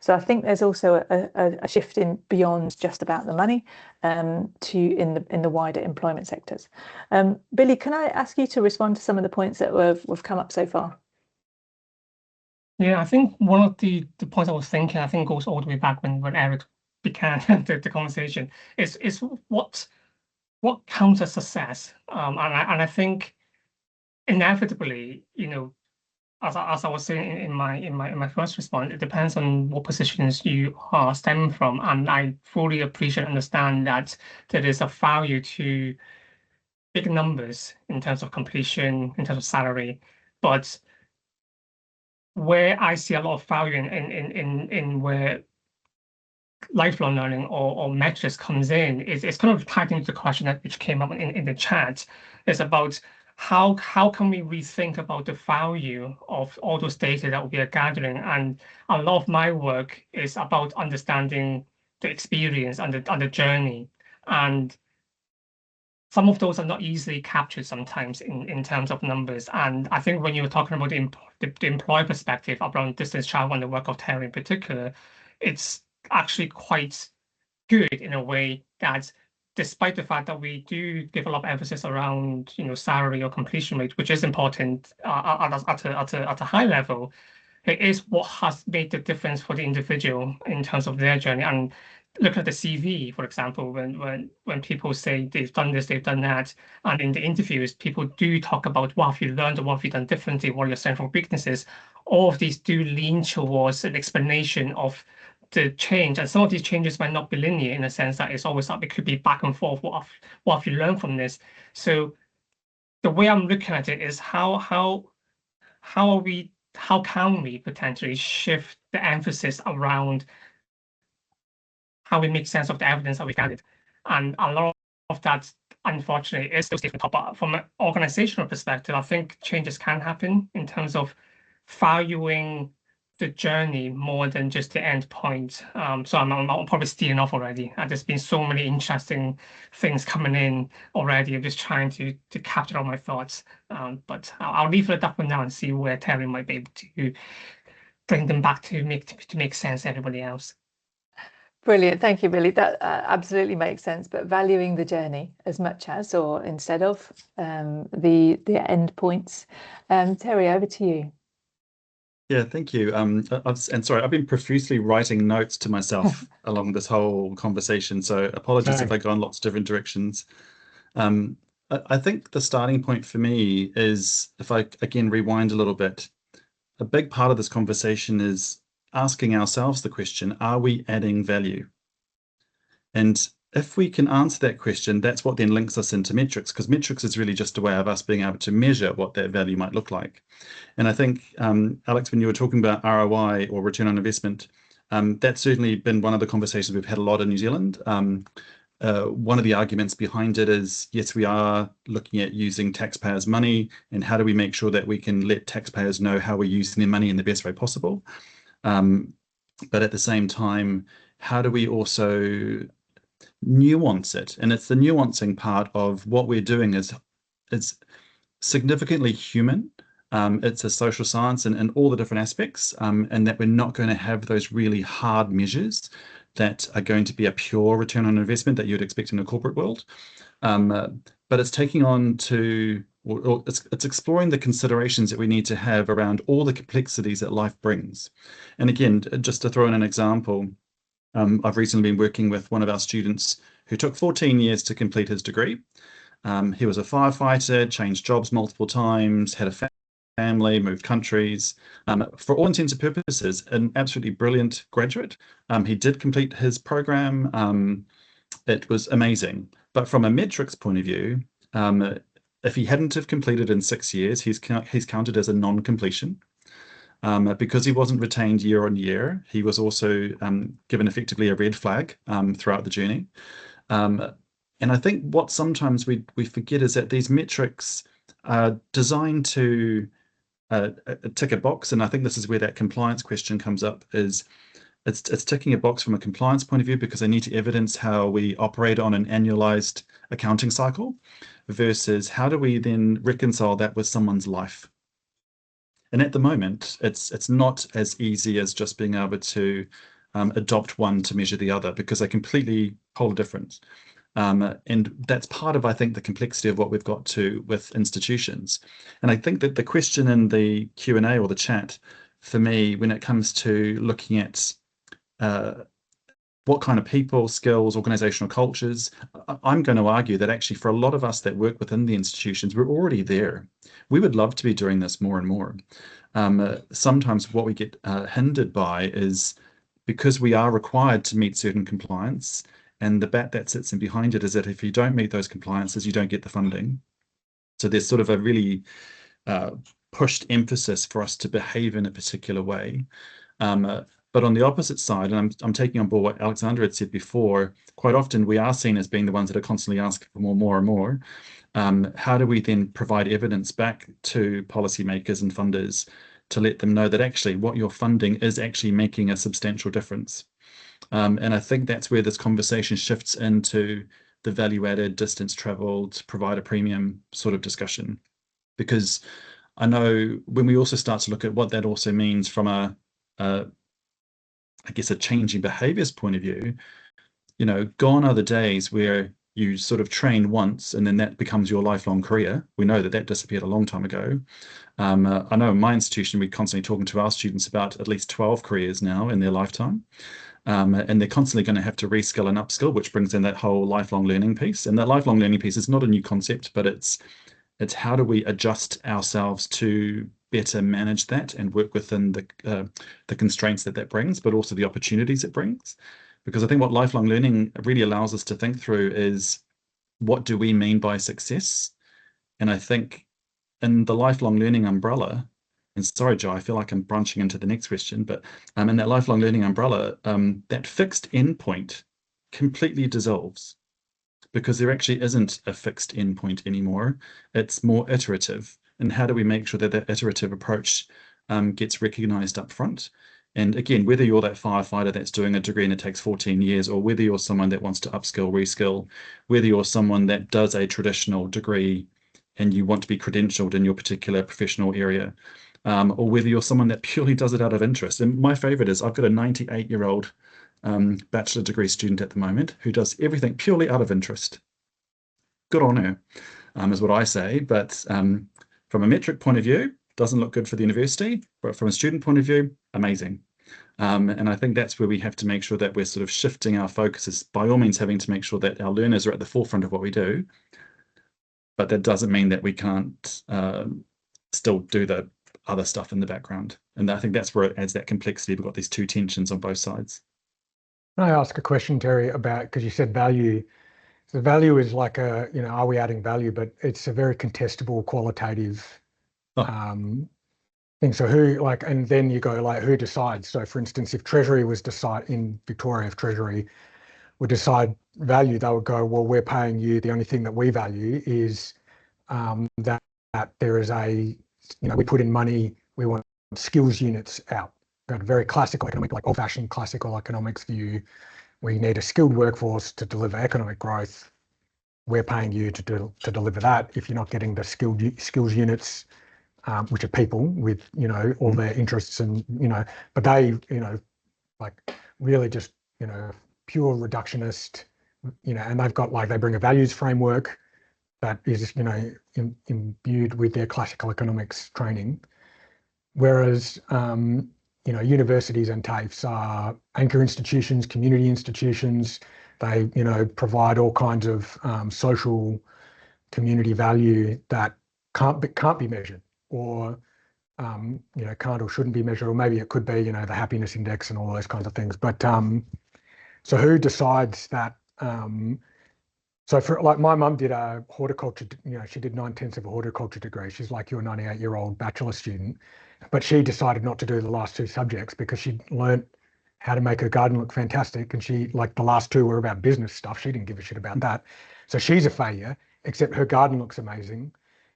So I think there's also a shift in beyond just about the money to in the wider employment sectors. Billy, can I ask you to respond to some of the points that have come up so far? Yeah, I think one of the points I was thinking, I think goes all the way back when Eric began the conversation, is what counts as success, and I think inevitably, as I was saying in my first response, it depends on what positions you are stemming from, and I fully appreciate and understand that there is a value to big numbers in terms of completion, in terms of salary, but where I see a lot of value in where lifelong learning or metrics comes in is kind of tied into the question that which came up in the chat. It's about how can we rethink about the value of all those data that we are gathering, and a lot of my work is about understanding the experience and the journey, and some of those are not easily captured sometimes in terms of numbers. And I think when you were talking about the employer perspective around distance travel and the work of Terry in particular, it's actually quite good in a way that despite the fact that we do give a lot of emphasis around salary or completion rate, which is important at a high level, it is what has made the difference for the individual in terms of their journey. And look at the CV, for example, when people say they've done this, they've done that, and in the interviews, people do talk about what have you learned or what have you done differently, what are your central weaknesses. All of these do lean towards an explanation of the change, and some of these changes might not be linear in a sense that it's always up. It could be back and forth. What have you learned from this? So the way I'm looking at it is how can we potentially shift the emphasis around how we make sense of the evidence that we gathered? And a lot of that, unfortunately, is still on top. But from an organizational perspective, I think changes can happen in terms of valuing the journey more than just the end point. So I'm probably steering off already. There's been so many interesting things coming in already. I'm just trying to capture all my thoughts. But I'll leave it at that for now and see where Terry might be able to bring them back to make sense to everybody else. Brilliant. Thank you, Billy. That absolutely makes sense, but valuing the journey as much as or instead of the end points. Terry, over to you. Yeah, thank you. And sorry, I've been profusely writing notes to myself along this whole conversation, so apologies if I go in lots of different directions. I think the starting point for me is, if I again rewind a little bit, a big part of this conversation is asking ourselves the question, are we adding value? And if we can answer that question, that's what then links us into metrics, because metrics is really just a way of us being able to measure what that value might look like. And I think, Alex, when you were talking about ROI or return on investment, that's certainly been one of the conversations we've had a lot in New Zealand. One of the arguments behind it is, yes, we are looking at using taxpayers' money, and how do we make sure that we can let taxpayers know how we're using their money in the best way possible? But at the same time, how do we also nuance it? And it's the nuancing part of what we're doing is it's significantly human. It's a social science and all the different aspects, and that we're not going to have those really hard measures that are going to be a pure return on investment that you'd expect in a corporate world. But it's taking on to, or it's exploring the considerations that we need to have around all the complexities that life brings. And again, just to throw in an example, I've recently been working with one of our students who took 14 years to complete his degree. He was a firefighter, changed jobs multiple times, had a family, moved countries. For all intents and purposes, an absolutely brilliant graduate. He did complete his program. It was amazing. But from a metrics point of view, if he hadn't have completed in 6 years, he's counted as a non-completion. Because he wasn't retained year on year, he was also given effectively a red flag throughout the journey. And I think what sometimes we forget is that these metrics are designed to tick a box. And I think this is where that compliance question comes up, is it's ticking a box from a compliance point of view because they need to evidence how we operate on an annualized accounting cycle versus how do we then reconcile that with someone's life. And at the moment, it's not as easy as just being able to adopt one to measure the other, because they're completely wholly different. And that's part of, I think, the complexity of what we've got to with institutions. And I think that the question in the Q&A or the chat, for me, when it comes to looking at what kind of people, skills, organizational cultures, I'm going to argue that actually for a lot of us that work within the institutions, we're already there. We would love to be doing this more and more. sometimes what we get hindered by is because we are required to meet certain compliance, and the bat that sits in behind it is that if you don't meet those compliances, you don't get the funding. So there's sort of a really pushed emphasis for us to behave in a particular way. But on the opposite side, and I'm taking on board what Alexander had said before, quite often we are seen as being the ones that are constantly asking for more and more. How do we then provide evidence back to policymakers and funders to let them know that actually what you're funding is actually making a substantial difference? And I think that's where this conversation shifts into the value-added, distance traveled, provider premium sort of discussion. Because I know when we also start to look at what that also means from I guess a changing behaviors point of view, gone are the days where you sort of train once and then that becomes your lifelong career. We know that that disappeared a long time ago. I know in my institution, we're constantly talking to our students about at least 12 careers now in their lifetime. And they're constantly going to have to reskill and upskill, which brings in that whole lifelong learning piece. And that lifelong learning piece is not a new concept, but it's how do we adjust ourselves to better manage that and work within the constraints that brings, but also the opportunities it brings. Because I think what lifelong learning really allows us to think through is, what do we mean by success? And I think in the lifelong learning umbrella, and sorry, Joe, I feel like I'm branching into the next question, but in that lifelong learning umbrella, that fixed endpoint completely dissolves, because there actually isn't a fixed endpoint anymore. It's more iterative. And how do we make sure that that iterative approach gets recognized up front? And again, whether you're that firefighter that's doing a degree and it takes 14 years, or whether you're someone that wants to upskill, reskill, whether you're someone that does a traditional degree and you want to be credentialed in your particular professional area, or whether you're someone that purely does it out of interest. And my favorite is I've got a 98-year-old bachelor degree student at the moment who does everything purely out of interest. Good on her, is what I say. But from a metric point of view, doesn't look good for the university, but from a student point of view, amazing. And I think that's where we have to make sure that we're sort of shifting our focuses, by all means having to make sure that our learners are at the forefront of what we do. But that doesn't mean that we can't still do the other stuff in the background. And I think that's where it adds that complexity. We've got these two tensions on both sides. Can I ask a question, Terry, about, because you said value. The value is like are we adding value? But it's a very contestable, qualitative thing. So and then you go who decides? So for instance, if Treasury was in Victoria, if Treasury would decide value, they would go, well, we're paying you. The only thing that we value is that there is we put in money, we want skills units out. Got a very classical economic, like old-fashioned classical economics view. We need a skilled workforce to deliver economic growth. We're paying you to deliver that. If you're not getting the skills units, which are people with all their interests and but they really just pure reductionist, and they've got they bring a values framework that is imbued with their classical economics training, whereas universities and TAFEs are anchor institutions, community institutions. They provide all kinds of social community value that can't be measured, or can't or shouldn't be measured, or maybe it could be the happiness index and all those kinds of things. But so who decides that? So for my mum did a horticulture, she did 9/10 of a horticulture degree. She's like your 98-year-old bachelor student, but she decided not to do the last two subjects because she'd learnt how to make her garden look fantastic. And she, the last two were about business stuff. She didn't give a shit about that. So she's a failure, except her garden looks amazing.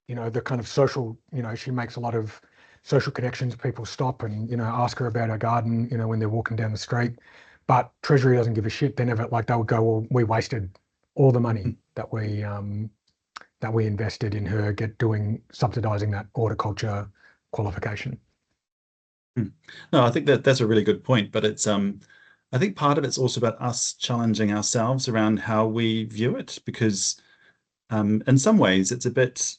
The kind of social, she makes a lot of social connections. People stop and, ask her about her garden, when they're walking down the street. But Treasury doesn't give a shit. They never, they would go, well, we wasted all the money that we invested in her subsidizing that horticulture qualification. No, I think that's a really good point, but it's I think part of it's also about us challenging ourselves around how we view it, because in some ways it's a bit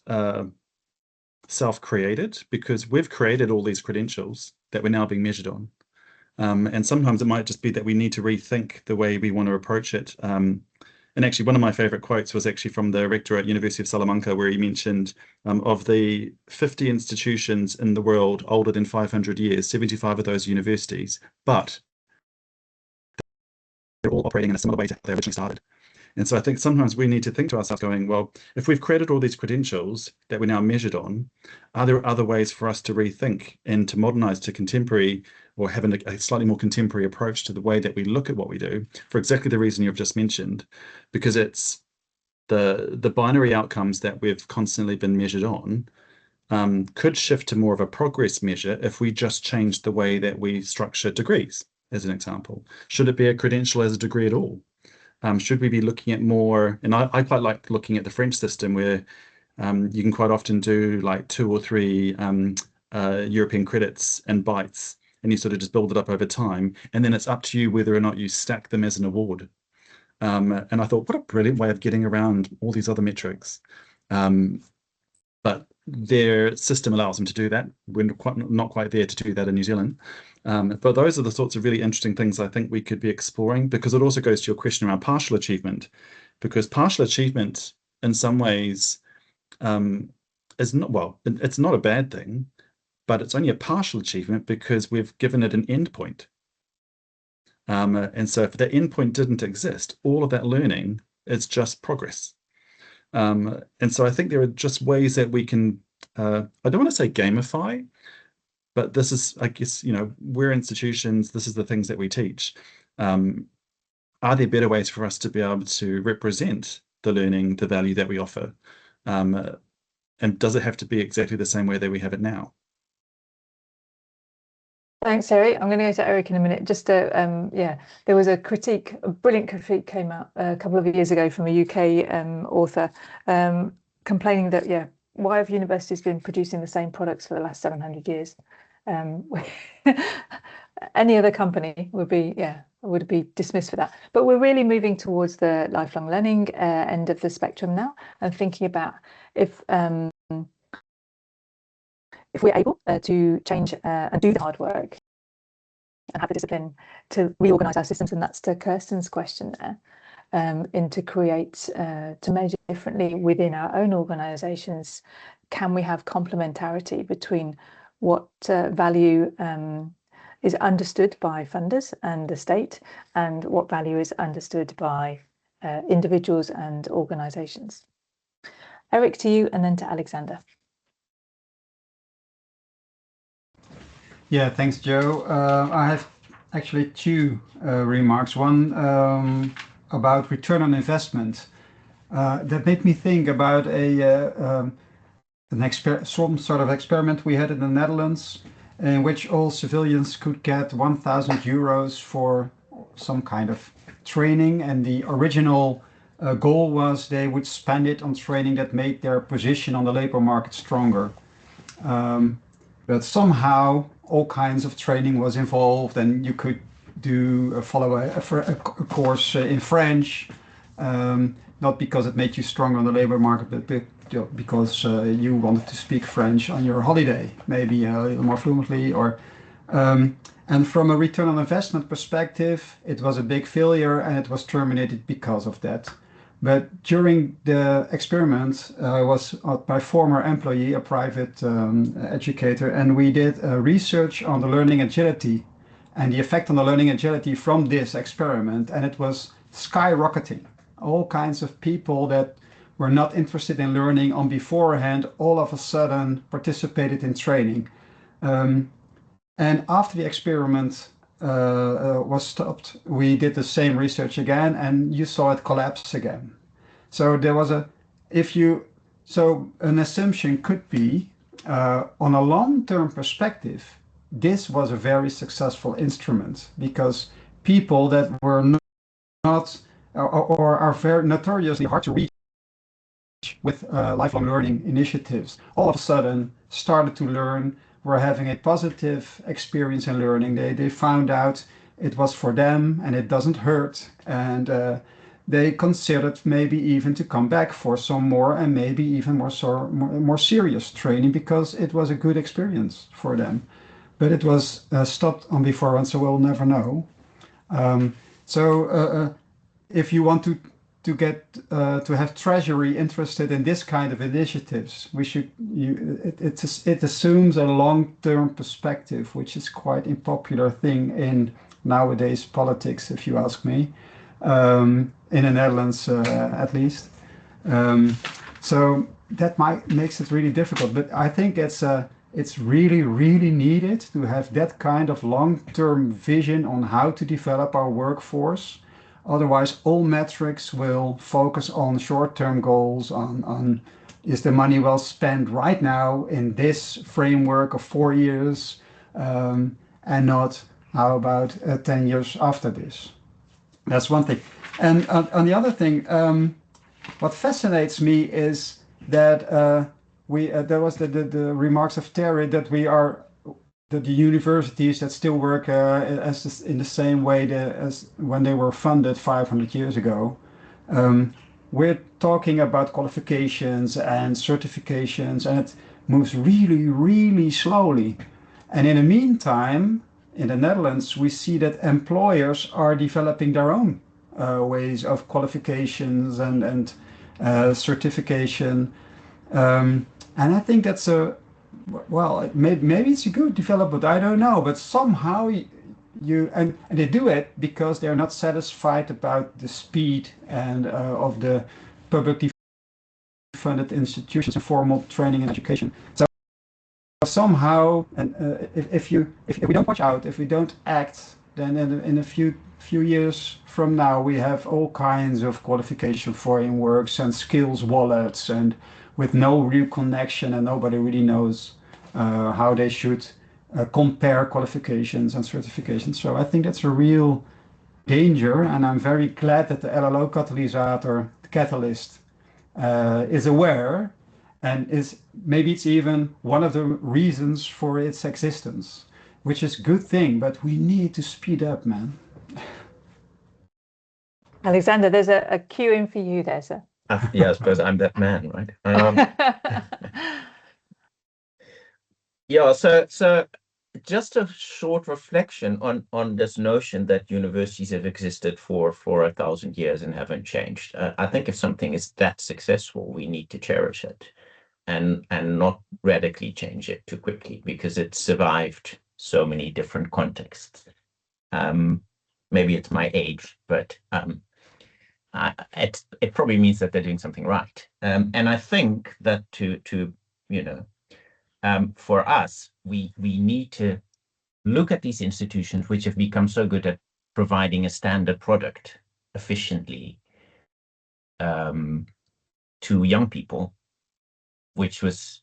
self-created, because we've created all these credentials that we're now being measured on, and sometimes it might just be that we need to rethink the way we want to approach it. And actually, one of my favorite quotes was actually from the rector at University of Salamanca, where he mentioned of the 50 institutions in the world older than 500 years, 75 of those universities, but they're all operating in a similar way to how they originally started. And so I think sometimes we need to think to ourselves going, well, if we've created all these credentials that we're now measured on, are there other ways for us to rethink and to modernize to contemporary, or having a slightly more contemporary approach to the way that we look at what we do, for exactly the reason you've just mentioned, because it's the binary outcomes that we've constantly been measured on could shift to more of a progress measure if we just change the way that we structure degrees, as an example. Should it be a credential as a degree at all? Should we be looking at more, and I quite like looking at the French system where you can quite often do like 2 or 3 European credits and bites, and you sort of just build it up over time, and then it's up to you whether or not you stack them as an award. And I thought, what a brilliant way of getting around all these other metrics. But their system allows them to do that. We're not quite there to do that in New Zealand. But those are the sorts of really interesting things I think we could be exploring, because it also goes to your question around partial achievement, because partial achievement in some ways is not, well, it's not a bad thing, but it's only a partial achievement because we've given it an endpoint. And so if that endpoint didn't exist, all of that learning is just progress. And so I think there are just ways that we can, I don't want to say gamify, but this is, I guess, we're institutions, this is the things that we teach. Are there better ways for us to be able to represent the learning, the value that we offer? And does it have to be exactly the same way that we have it now? Thanks, Eric. I'm going to go to Eric in a minute. Just to, there was a brilliant critique came out a couple of years ago from a UK author complaining that, why have universities been producing the same products for the last 700 years? Any other company would be dismissed for that. But we're really moving towards the lifelong learning end of the spectrum now, and thinking about if we're able to change and do the hard work and have the discipline to reorganize our systems, and that's to Kirsten's question there, and to create, to measure differently within our own organizations, can we have complementarity between what value is understood by funders and the state, and what value is understood by individuals and organizations? Eric, to you, and then to Alexander. Yeah, thanks, Joe. I have actually 2 remarks. One about return on investment. That made me think about some sort of experiment we had in the Netherlands, in which all civilians could get 1,000 euros for some kind of training, and the original goal was they would spend it on training that made their position on the labor market stronger. But somehow all kinds of training was involved, and you could follow a course in French, not because it made you stronger on the labor market, but because you wanted to speak French on your holiday, maybe a little more fluently. And from a return on investment perspective, it was a big failure, and it was terminated because of that. But during the experiment, I was my former employee, a private educator, and we did research on the learning agility and the effect on the learning agility from this experiment, and it was skyrocketing. All kinds of people that were not interested in learning on beforehand all of a sudden participated in training. And after the experiment was stopped, we did the same research again, and you saw it collapse again. So there was an assumption could be, on a long-term perspective, this was a very successful instrument, because people that were not or are very notoriously hard to reach with lifelong learning initiatives, all of a sudden started to learn, were having a positive experience in learning. They found out it was for them and it doesn't hurt, and they considered maybe even to come back for some more and maybe even more serious training, because it was a good experience for them. But it was stopped on before, and so we'll never know. If you want to to get to have Treasury interested in this kind of initiatives. It assumes a long-term perspective, which is quite a popular thing in nowadays politics, if you ask me, in the Netherlands at least. So that makes it really difficult. But I think it's really, really needed to have that kind of long-term vision on how to develop our workforce. Otherwise, all metrics will focus on short-term goals, on is the money well spent right now in this framework of 4 years, and not how about 10 years after this. That's one thing. And on the other thing, what fascinates me is that there was the remarks of Terry that we are the universities that still work in the same way as when they were funded 500 years ago. We're talking about qualifications and certifications, and it moves really, really slowly. And in the meantime, in the Netherlands, we see that employers are developing their own ways of qualifications and certification. And I think that's maybe it's a good development, I don't know, but somehow and they do it because they're not satisfied about the speed and of the publicly funded institutions and formal training and education. So somehow, and if we don't watch out, if we don't act, then in a few years from now, we have all kinds of qualification frameworks and skills wallets, and with no real connection, and nobody really knows how they should compare qualifications and certifications. So I think that's a real danger, and I'm very glad that the LLO catalyst is aware, and maybe it's even one of the reasons for its existence, which is a good thing, but we need to speed up, man. Alexander, there's a cue in for you there, sir. Yeah, I suppose I'm that man, right? Yeah, so just a short reflection on this notion that universities have existed for 1,000 years and haven't changed. I think if something is that successful, we need to cherish it and not radically change it too quickly, because it's survived so many different contexts. Maybe it's my age, but it probably means that they're doing something right. And I think that for us, we need to look at these institutions which have become so good at providing a standard product efficiently to young people, which is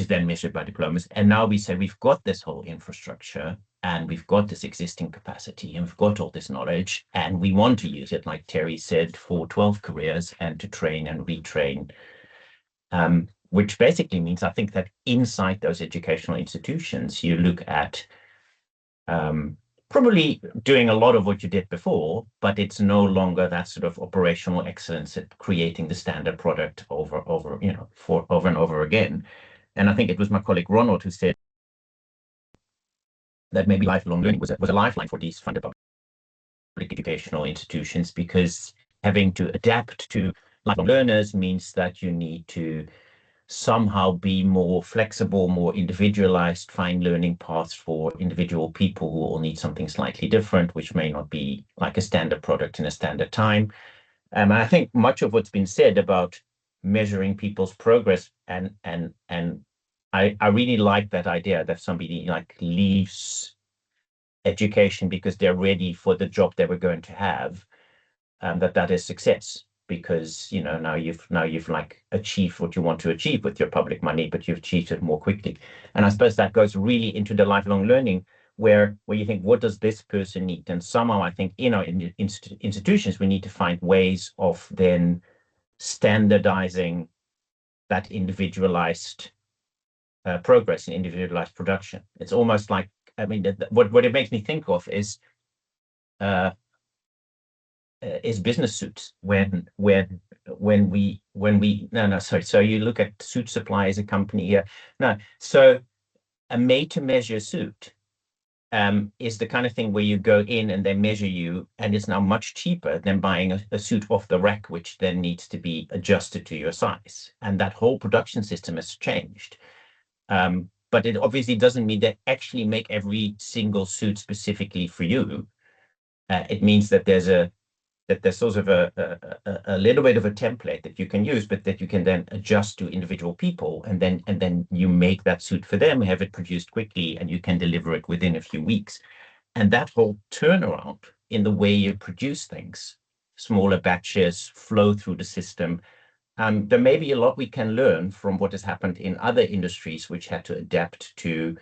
then measured by diplomas. And now we say we've got this whole infrastructure, and we've got this existing capacity, and we've got all this knowledge, and we want to use it, like Terry said, for 12 careers and to train and retrain, which basically means, I think, that inside those educational institutions, you look at probably doing a lot of what you did before, but it's no longer that sort of operational excellence at creating the standard product over and over again. And I think it was my colleague Ronald who said that maybe lifelong learning was a lifeline for these funded public educational institutions, because having to adapt to lifelong learners means that you need to somehow be more flexible, more individualized, find learning paths for individual people who all need something slightly different, which may not be like a standard product in a standard time. And I think much of what's been said about measuring people's progress, and I really like that idea that somebody like leaves education because they're ready for the job they were going to have, that is success, because now you've like achieved what you want to achieve with your public money, but you've achieved it more quickly. And I suppose that goes really into the lifelong learning, where you think, what does this person need? And somehow I think in institutions we need to find ways of then standardizing that individualized progress and individualized production. It's almost like, what it makes me think of is business suits. So you look at Suit Supply as a company here. No, so a made-to-measure suit is the kind of thing where you go in and they measure you, and it's now much cheaper than buying a suit off the rack, which then needs to be adjusted to your size. And that whole production system has changed. But it obviously doesn't mean they actually make every single suit specifically for you. It means that there's sort of a little bit of a template that you can use, but that you can then adjust to individual people, and then you make that suit for them, have it produced quickly, and you can deliver it within a few weeks. And that whole turnaround in the way you produce things, smaller batches, flow through the system, there may be a lot we can learn from what has happened in other industries which had to adapt to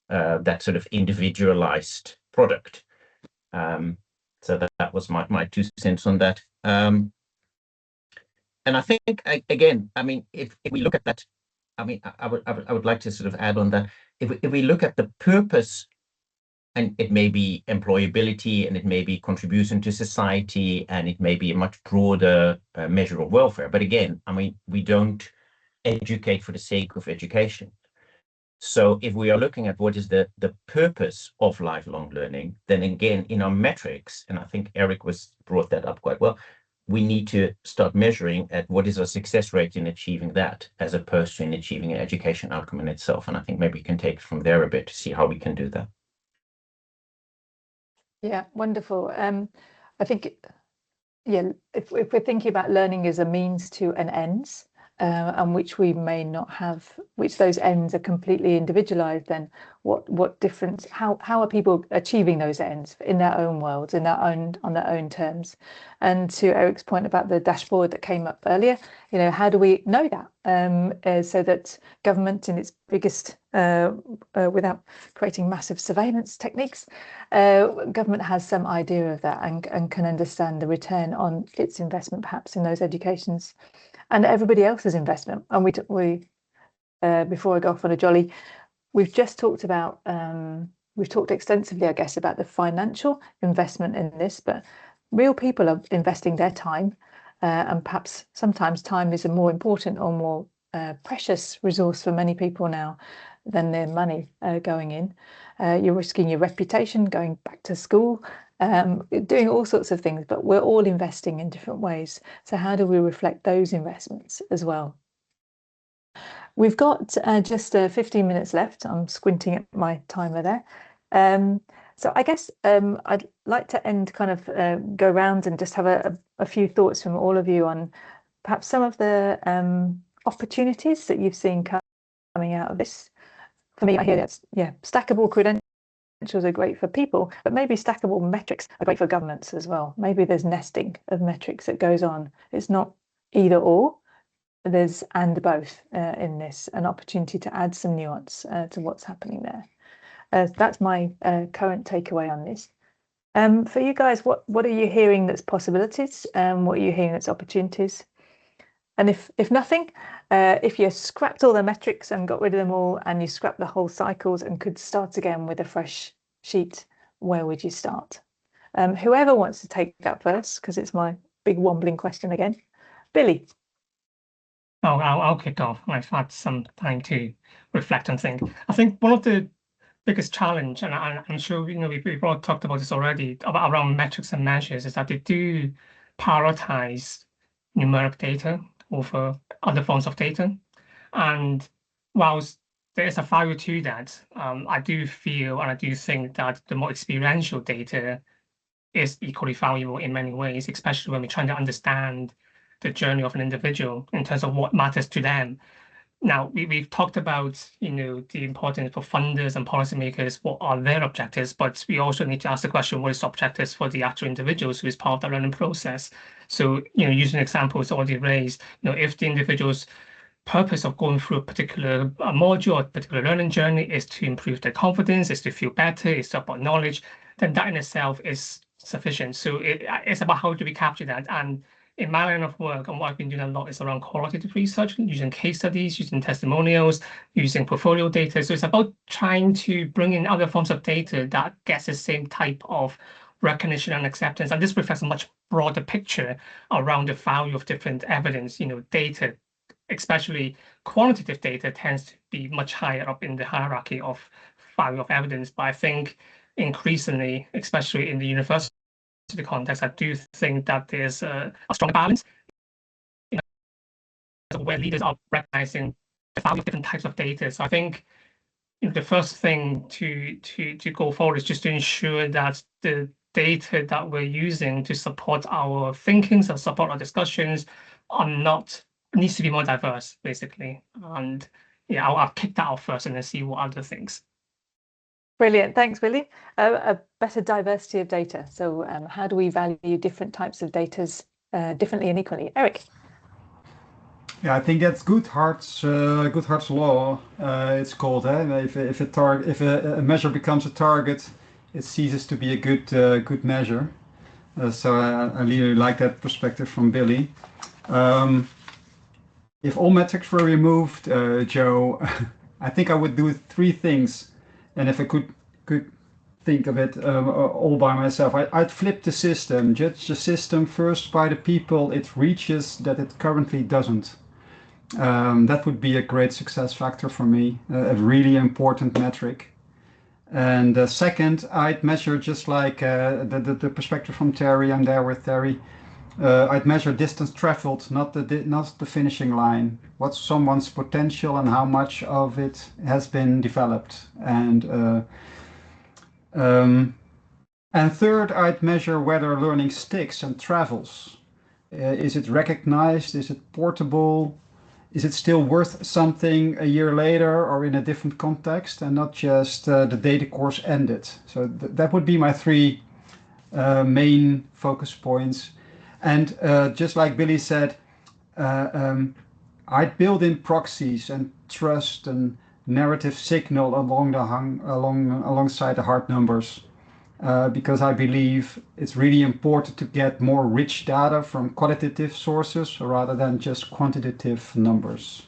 that sort of individualized product. So that was my 2 cents on that. And I think, again, I mean, if we look at that, I mean, I would like to sort of add on that. If we look at the purpose, and it may be employability, and it may be contribution to society, and it may be a much broader measure of welfare. But again, I mean, we don't educate for the sake of education. So if we are looking at what is the purpose of lifelong learning, then again, in our metrics, and I think Eric brought that up quite well, we need to start measuring at what is our success rate in achieving that, as opposed to in achieving an education outcome in itself. And I think maybe we can take it from there a bit to see how we can do that. Yeah, wonderful. I think, yeah, if we're thinking about learning as a means to an ends, and which we may not have, which those ends are completely individualized, then what difference, how are people achieving those ends in their own worlds, on their own terms? And to Eric's point about the dashboard that came up earlier, you know, how do we know that, so that government in its biggest, without creating massive surveillance techniques, government has some idea of that and can understand the return on its investment, perhaps in those educations, and everybody else's investment. And we before I go off on a jolly, we've just talked about, we've talked extensively, I guess, about the financial investment in this, but real people are investing their time, and perhaps sometimes time is a more important or more precious resource for many people now than their money going in. You're risking your reputation, going back to school, doing all sorts of things, but we're all investing in different ways. So how do we reflect those investments as well? We've got just 15 minutes left. I'm squinting at my timer there. So I guess I'd like to end, kind of go around and just have a few thoughts from all of you on perhaps some of the opportunities that you've seen coming out of this. For me, I hear that's, yeah, stackable credentials are great for people, but maybe stackable metrics are great for governments as well. Maybe there's nesting of metrics that goes on. It's not either or, there's and both in this, an opportunity to add some nuance to what's happening there. That's my current takeaway on this. For you guys, what are you hearing that's possibilities? What are you hearing that's opportunities? And if nothing, if you scrapped all the metrics and got rid of them all, and you scrapped the whole cycles and could start again with a fresh sheet, where would you start? Whoever wants to take that first, because it's my big wobbling question again. Billy. Oh, I'll kick off. I've had some time to reflect and think. I think one of the biggest challenge, and I'm sure, you know, we've all talked about this already, around metrics and measures, is that they do prioritize numeric data over other forms of data. And whilst there is a value to that, I do feel and I do think that the more experiential data is equally valuable in many ways, especially when we're trying to understand the journey of an individual in terms of what matters to them. Now, we've talked about, you know, the importance for funders and policymakers, what are their objectives, but we also need to ask the question, what is the objectives for the actual individuals who is part of the learning process? So, you know, using examples already raised, you know, if the individual's purpose of going through a particular module or particular learning journey is to improve their confidence, is to feel better, is about knowledge, then that in itself is sufficient. So it's about how do we capture that. And in my line of work, and what I've been doing a lot is around qualitative research, using case studies, using testimonials, using portfolio data. So it's about trying to bring in other forms of data that gets the same type of recognition and acceptance. And this reflects a much broader picture around the value of different evidence, you know, data, especially quantitative data, tends to be much higher up in the hierarchy of value of evidence. But I think increasingly, especially in the university context, I do think that there's a strong balance where leaders are recognizing the value of different types of data. So I think the first thing to go forward is just to ensure that the data that we're using to support our thinkings and support our discussions needs to be more diverse, basically. And yeah, I'll kick that off first and then see what other things. Brilliant, thanks, Willie. A better diversity of data. So how do we value different types of data differently and equally? Eric. Yeah, I think that's Goodhart's law. It's called. If a measure becomes a target, it ceases to be a good measure. So I really like that perspective from Billy. If all metrics were removed, Joe, I think I would do 3 things. And if I could think of it all by myself, I'd flip the system, judge the system first by the people it reaches that it currently doesn't. That would be a great success factor for me, a really important metric. And second, I'd measure just like the perspective from Terry. I'm there with Terry. I'd measure distance traveled, not the finishing line. What's someone's potential and how much of it has been developed. And third, I'd measure whether learning sticks and travels. Is it recognized? Is it portable? Is it still worth something a year later or in a different context, and not just the data course ended? So that would be my 3 main focus points. And just like Billy said, I'd build in proxies and trust and narrative signal alongside the hard numbers. Because I believe it's really important to get more rich data from qualitative sources rather than just quantitative numbers.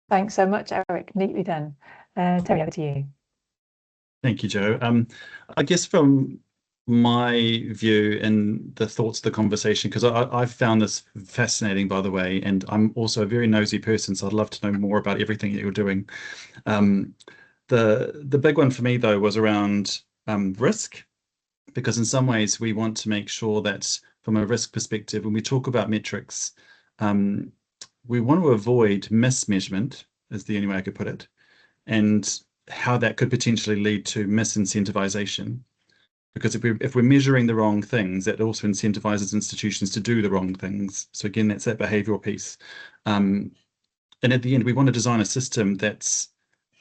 Thanks so much, Eric. Neatly done. Terry, over to you. Thank you, Joe. I guess from my view and the thoughts of the conversation, because I've found this fascinating, by the way, and I'm also a very nosy person, so I'd love to know more about everything that you're doing. The big one for me, though, was around risk, because in some ways we want to make sure that from a risk perspective, when we talk about metrics, we want to avoid mismeasurement, is the only way I could put it, and how that could potentially lead to misincentivization. Because if we're measuring the wrong things, that also incentivizes institutions to do the wrong things. So again, that's that behavioral piece. And at the end, we want to design a system that's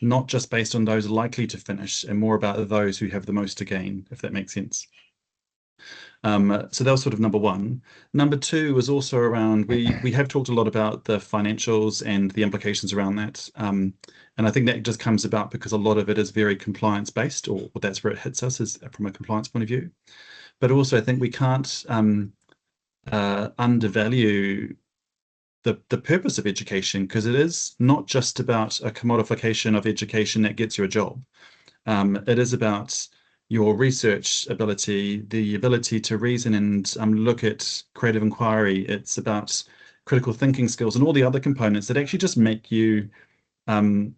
not just based on those likely to finish and more about those who have the most to gain, if that makes sense. So that was sort of number 1. Number 2 was also around, we have talked a lot about the financials and the implications around that. And I think that just comes about because a lot of it is very compliance based, or that's where it hits us, is from a compliance point of view. But also I think we can't undervalue the purpose of education, because it is not just about a commodification of education that gets you a job. It is about your research ability, the ability to reason and look at creative inquiry. It's about critical thinking skills and all the other components that actually just make you an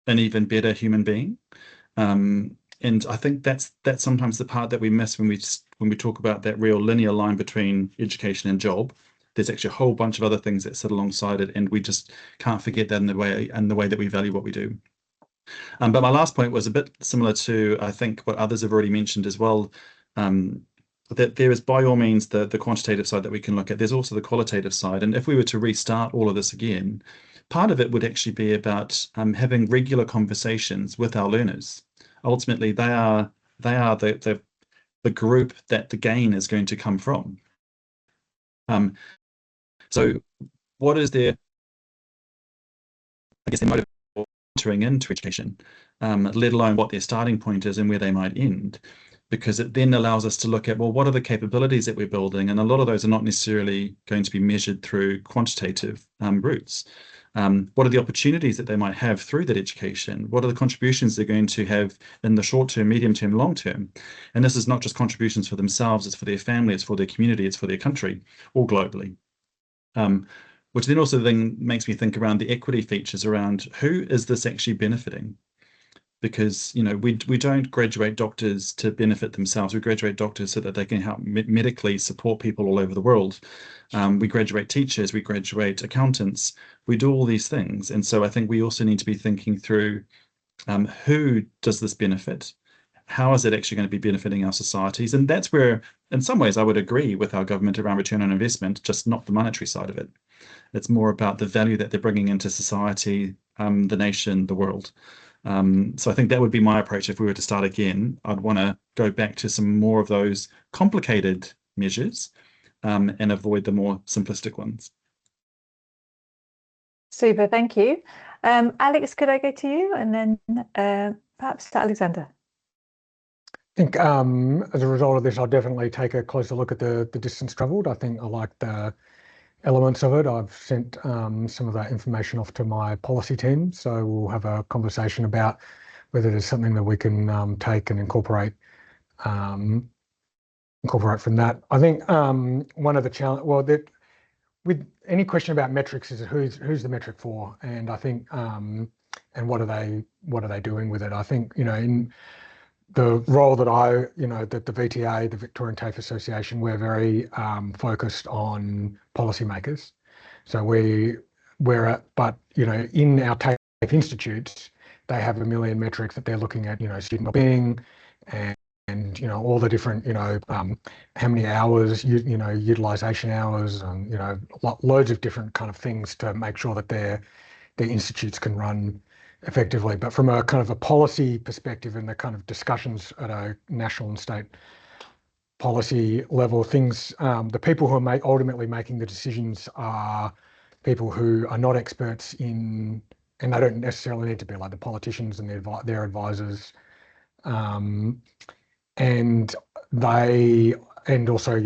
even better human being. And I think that's sometimes the part that we miss when we talk about that real linear line between education and job. There's actually a whole bunch of other things that sit alongside it, and we just can't forget that in the way that we value what we do. But my last point was a bit similar to, I think, what others have already mentioned as well, that there is by all means the quantitative side that we can look at. There's also the qualitative side. And if we were to restart all of this again, part of it would actually be about having regular conversations with our learners. Ultimately, they are the group that the gain is going to come from. So what is their, I guess, their motive for entering into education, let alone what their starting point is and where they might end? Because it then allows us to look at, well, what are the capabilities that we're building? And a lot of those are not necessarily going to be measured through quantitative routes. What are the opportunities that they might have through that education? What are the contributions they're going to have in the short term, medium term, long term? And this is not just contributions for themselves, it's for their family, it's for their community, it's for their country, or globally. Which then makes me think around the equity features around who is this actually benefiting? because we don't graduate doctors to benefit themselves. We graduate doctors so that they can help medically support people all over the world. We graduate teachers, we graduate accountants, we do all these things. And so I think we also need to be thinking through who does this benefit? How is it actually going to be benefiting our societies? And that's where, in some ways, I would agree with our government around return on investment, just not the monetary side of it. It's more about the value that they're bringing into society, the nation, the world. So I think that would be my approach if we were to start again. I'd want to go back to some more of those complicated measures and avoid the more simplistic ones. Super, thank you. Alex, could I go to you and then perhaps to Alexander? I think as a result of this, I'll definitely take a closer look at the distance travelled. I think I like the elements of it. I've sent some of that information off to my policy team, so we'll have a conversation about whether there's something that we can take and incorporate from that. I think one of the challenge, with any question about metrics, is who's the metric for, and I think and what are they doing with it? I think in the role that that the VTA, the Victorian TAFE Association, we're very focused on policymakers. So but in our TAFE institutes, they have a million metrics that they're looking at, student wellbeing and all the different, how many hours, utilization hours, and loads of different kind of things to make sure that their institutes can run effectively. But from a kind of a policy perspective and the kind of discussions at a national and state policy level, the people who are ultimately making the decisions are people who are not experts in, and they don't necessarily need to be, like the politicians and their advisors, and also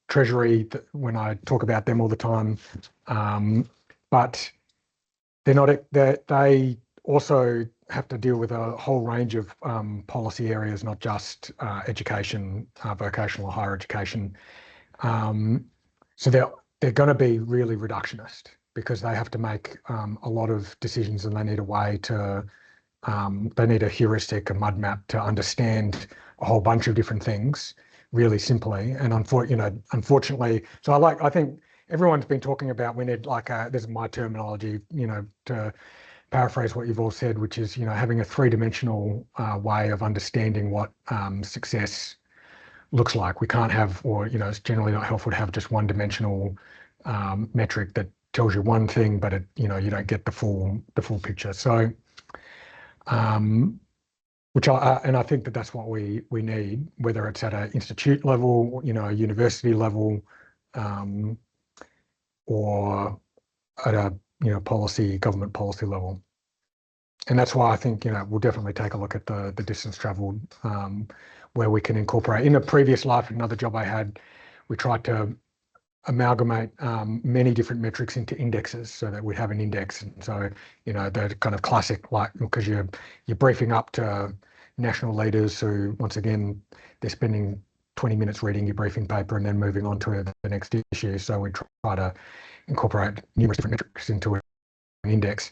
Treasury, when I talk about them all the time, but they're not. They also have to deal with a whole range of policy areas, not just education, vocational or higher education. So they're going to be really reductionist because they have to make a lot of decisions, and they need a way to. They need a heuristic, a mud map to understand a whole bunch of different things really simply. And unfortunately, so I think everyone's been talking about we need this is my terminology, to paraphrase what you've all said, which is, having a three-dimensional way of understanding what success looks like. We can't have, or, it's generally not helpful to have just one-dimensional metric that tells you one thing, but you don't get the full picture. So, and I think that's what we need, whether it's at an institute level, a university level, or at a government policy level. And that's why I think we'll definitely take a look at the distance travelled, where we can incorporate. In a previous life, another job I had, we tried to amalgamate many different metrics into indexes so that we'd have an index. And so the kind of classic, because you're briefing up to national leaders who, once again, they're spending 20 minutes reading your briefing paper and then moving on to the next issue. So we try to incorporate numerous different metrics into an index,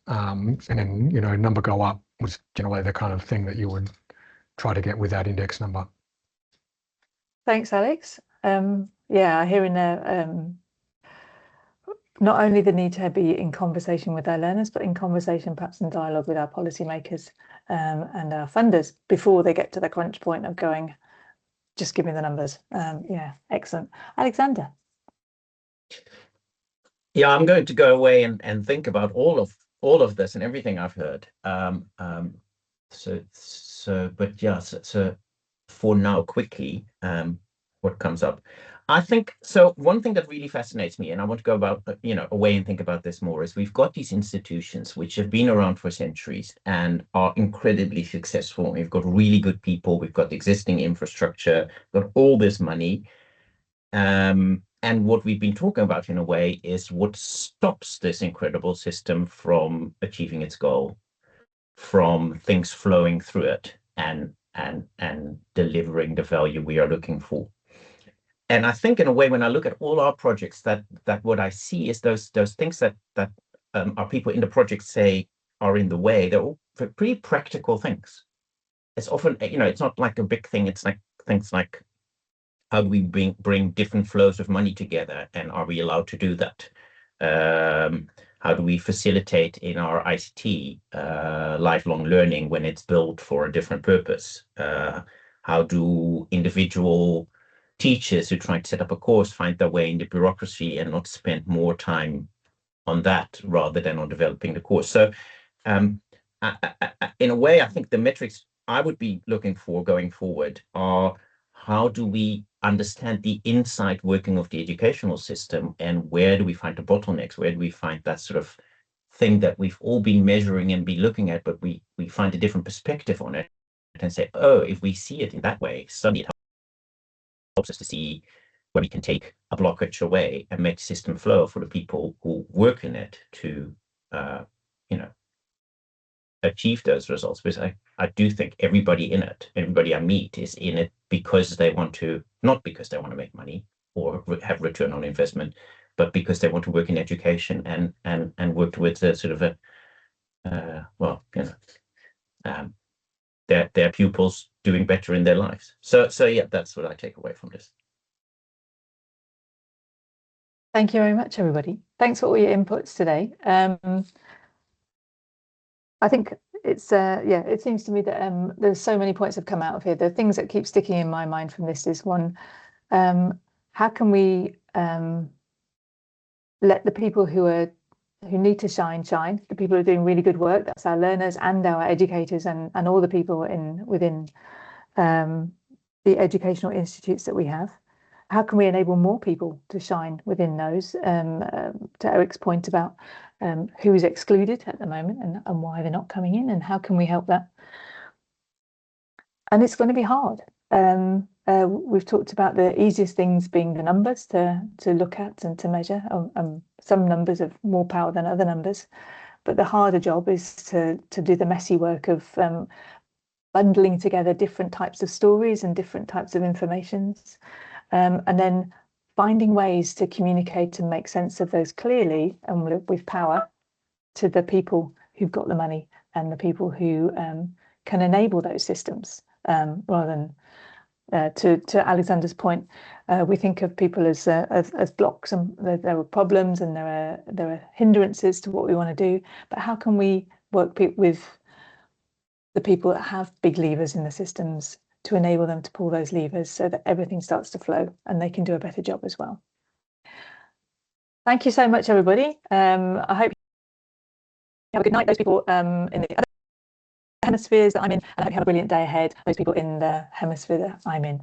and then number go up was generally the kind of thing that you would try to get with that index number. Thanks, Alex. Yeah, I hear in there not only the need to be in conversation with our learners, but in conversation, perhaps in dialogue with our policymakers and our funders before they get to the crunch point of going, just give me the numbers. Yeah, excellent. Alexander. Yeah, I'm going to go away and think about all of this and everything I've heard. So for now, quickly, what comes up. I think so. One thing that really fascinates me, and I want to go about, away and think about this more, is we've got these institutions which have been around for centuries and are incredibly successful. We've got really good people. We've got existing infrastructure, got all this money. And what we've been talking about in a way is what stops this incredible system from achieving its goal, from things flowing through it and delivering the value we are looking for. And I think in a way, when I look at all our projects, that what I see is those things that our people in the project say are in the way, they're all for pretty practical things. It's often, it's not like a big thing. It's like things like, how do we bring different flows of money together, and are we allowed to do that? How do we facilitate in our ICT lifelong learning when it's built for a different purpose? How do individual teachers who try to set up a course find their way in the bureaucracy and not spend more time on that rather than on developing the course? So in a way, I think the metrics I would be looking for going forward are, how do we understand the inside working of the educational system, and where do we find the bottlenecks? Where do we find that sort of thing that we've all been measuring and be looking at, but we find a different perspective on it and say, oh, if we see it in that way, suddenly it helps us to see where we can take a blockage away and make the system flow for the people who work in it to, achieve those results. Because I do think everybody in it, everybody I meet is in it because they want to, not because they want to make money or have return on investment, but because they want to work in education and work towards a sort of their pupils doing better in their lives. So yeah, that's what I take away from this. Thank you very much, everybody. Thanks for all your inputs today. I think it's it seems to me that there's so many points have come out of here. The things that keep sticking in my mind from this is, one, how can we let the people who need to shine, the people who are doing really good work, that's our learners and our educators and all the people within the educational institutes that we have. How can we enable more people to shine within those? To Eric's point about who's excluded at the moment and why they're not coming in, and how can we help that? And it's going to be hard. We've talked about the easiest things being the numbers to look at and to measure. Some numbers have more power than other numbers, but the harder job is to do the messy work of bundling together different types of stories and different types of informations. And then finding ways to communicate and make sense of those clearly and with power to the people who've got the money and the people who can enable those systems, rather than to Alexander's point, we think of people as blocks, and there are problems and there are hindrances to what we want to do. But how can we work with the people that have big levers in the systems to enable them to pull those levers so that everything starts to flow and they can do a better job as well? Thank you so much, everybody. I hope you have a good night, those people in the other hemispheres that I'm in, and I hope you have a brilliant day ahead, those people in the hemisphere that I'm in.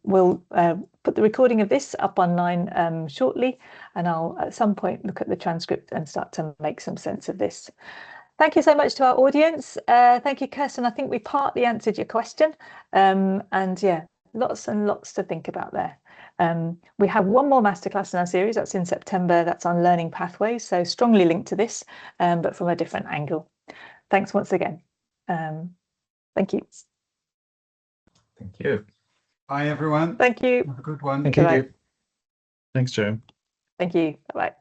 We'll put the recording of this up online shortly, and I'll at some point look at the transcript and start to make some sense of this. Thank you so much to our audience. Thank you, Kirsten. I think we partly answered your question. And yeah, lots and lots to think about there. We have one more masterclass in our series. That's in September. That's on learning pathways. So strongly linked to this, but from a different angle. Thanks once again. Thank you. Thank you. Bye, everyone. Thank you. Have a good one. Thank you. Thanks, Joe. Thank you. Bye-bye.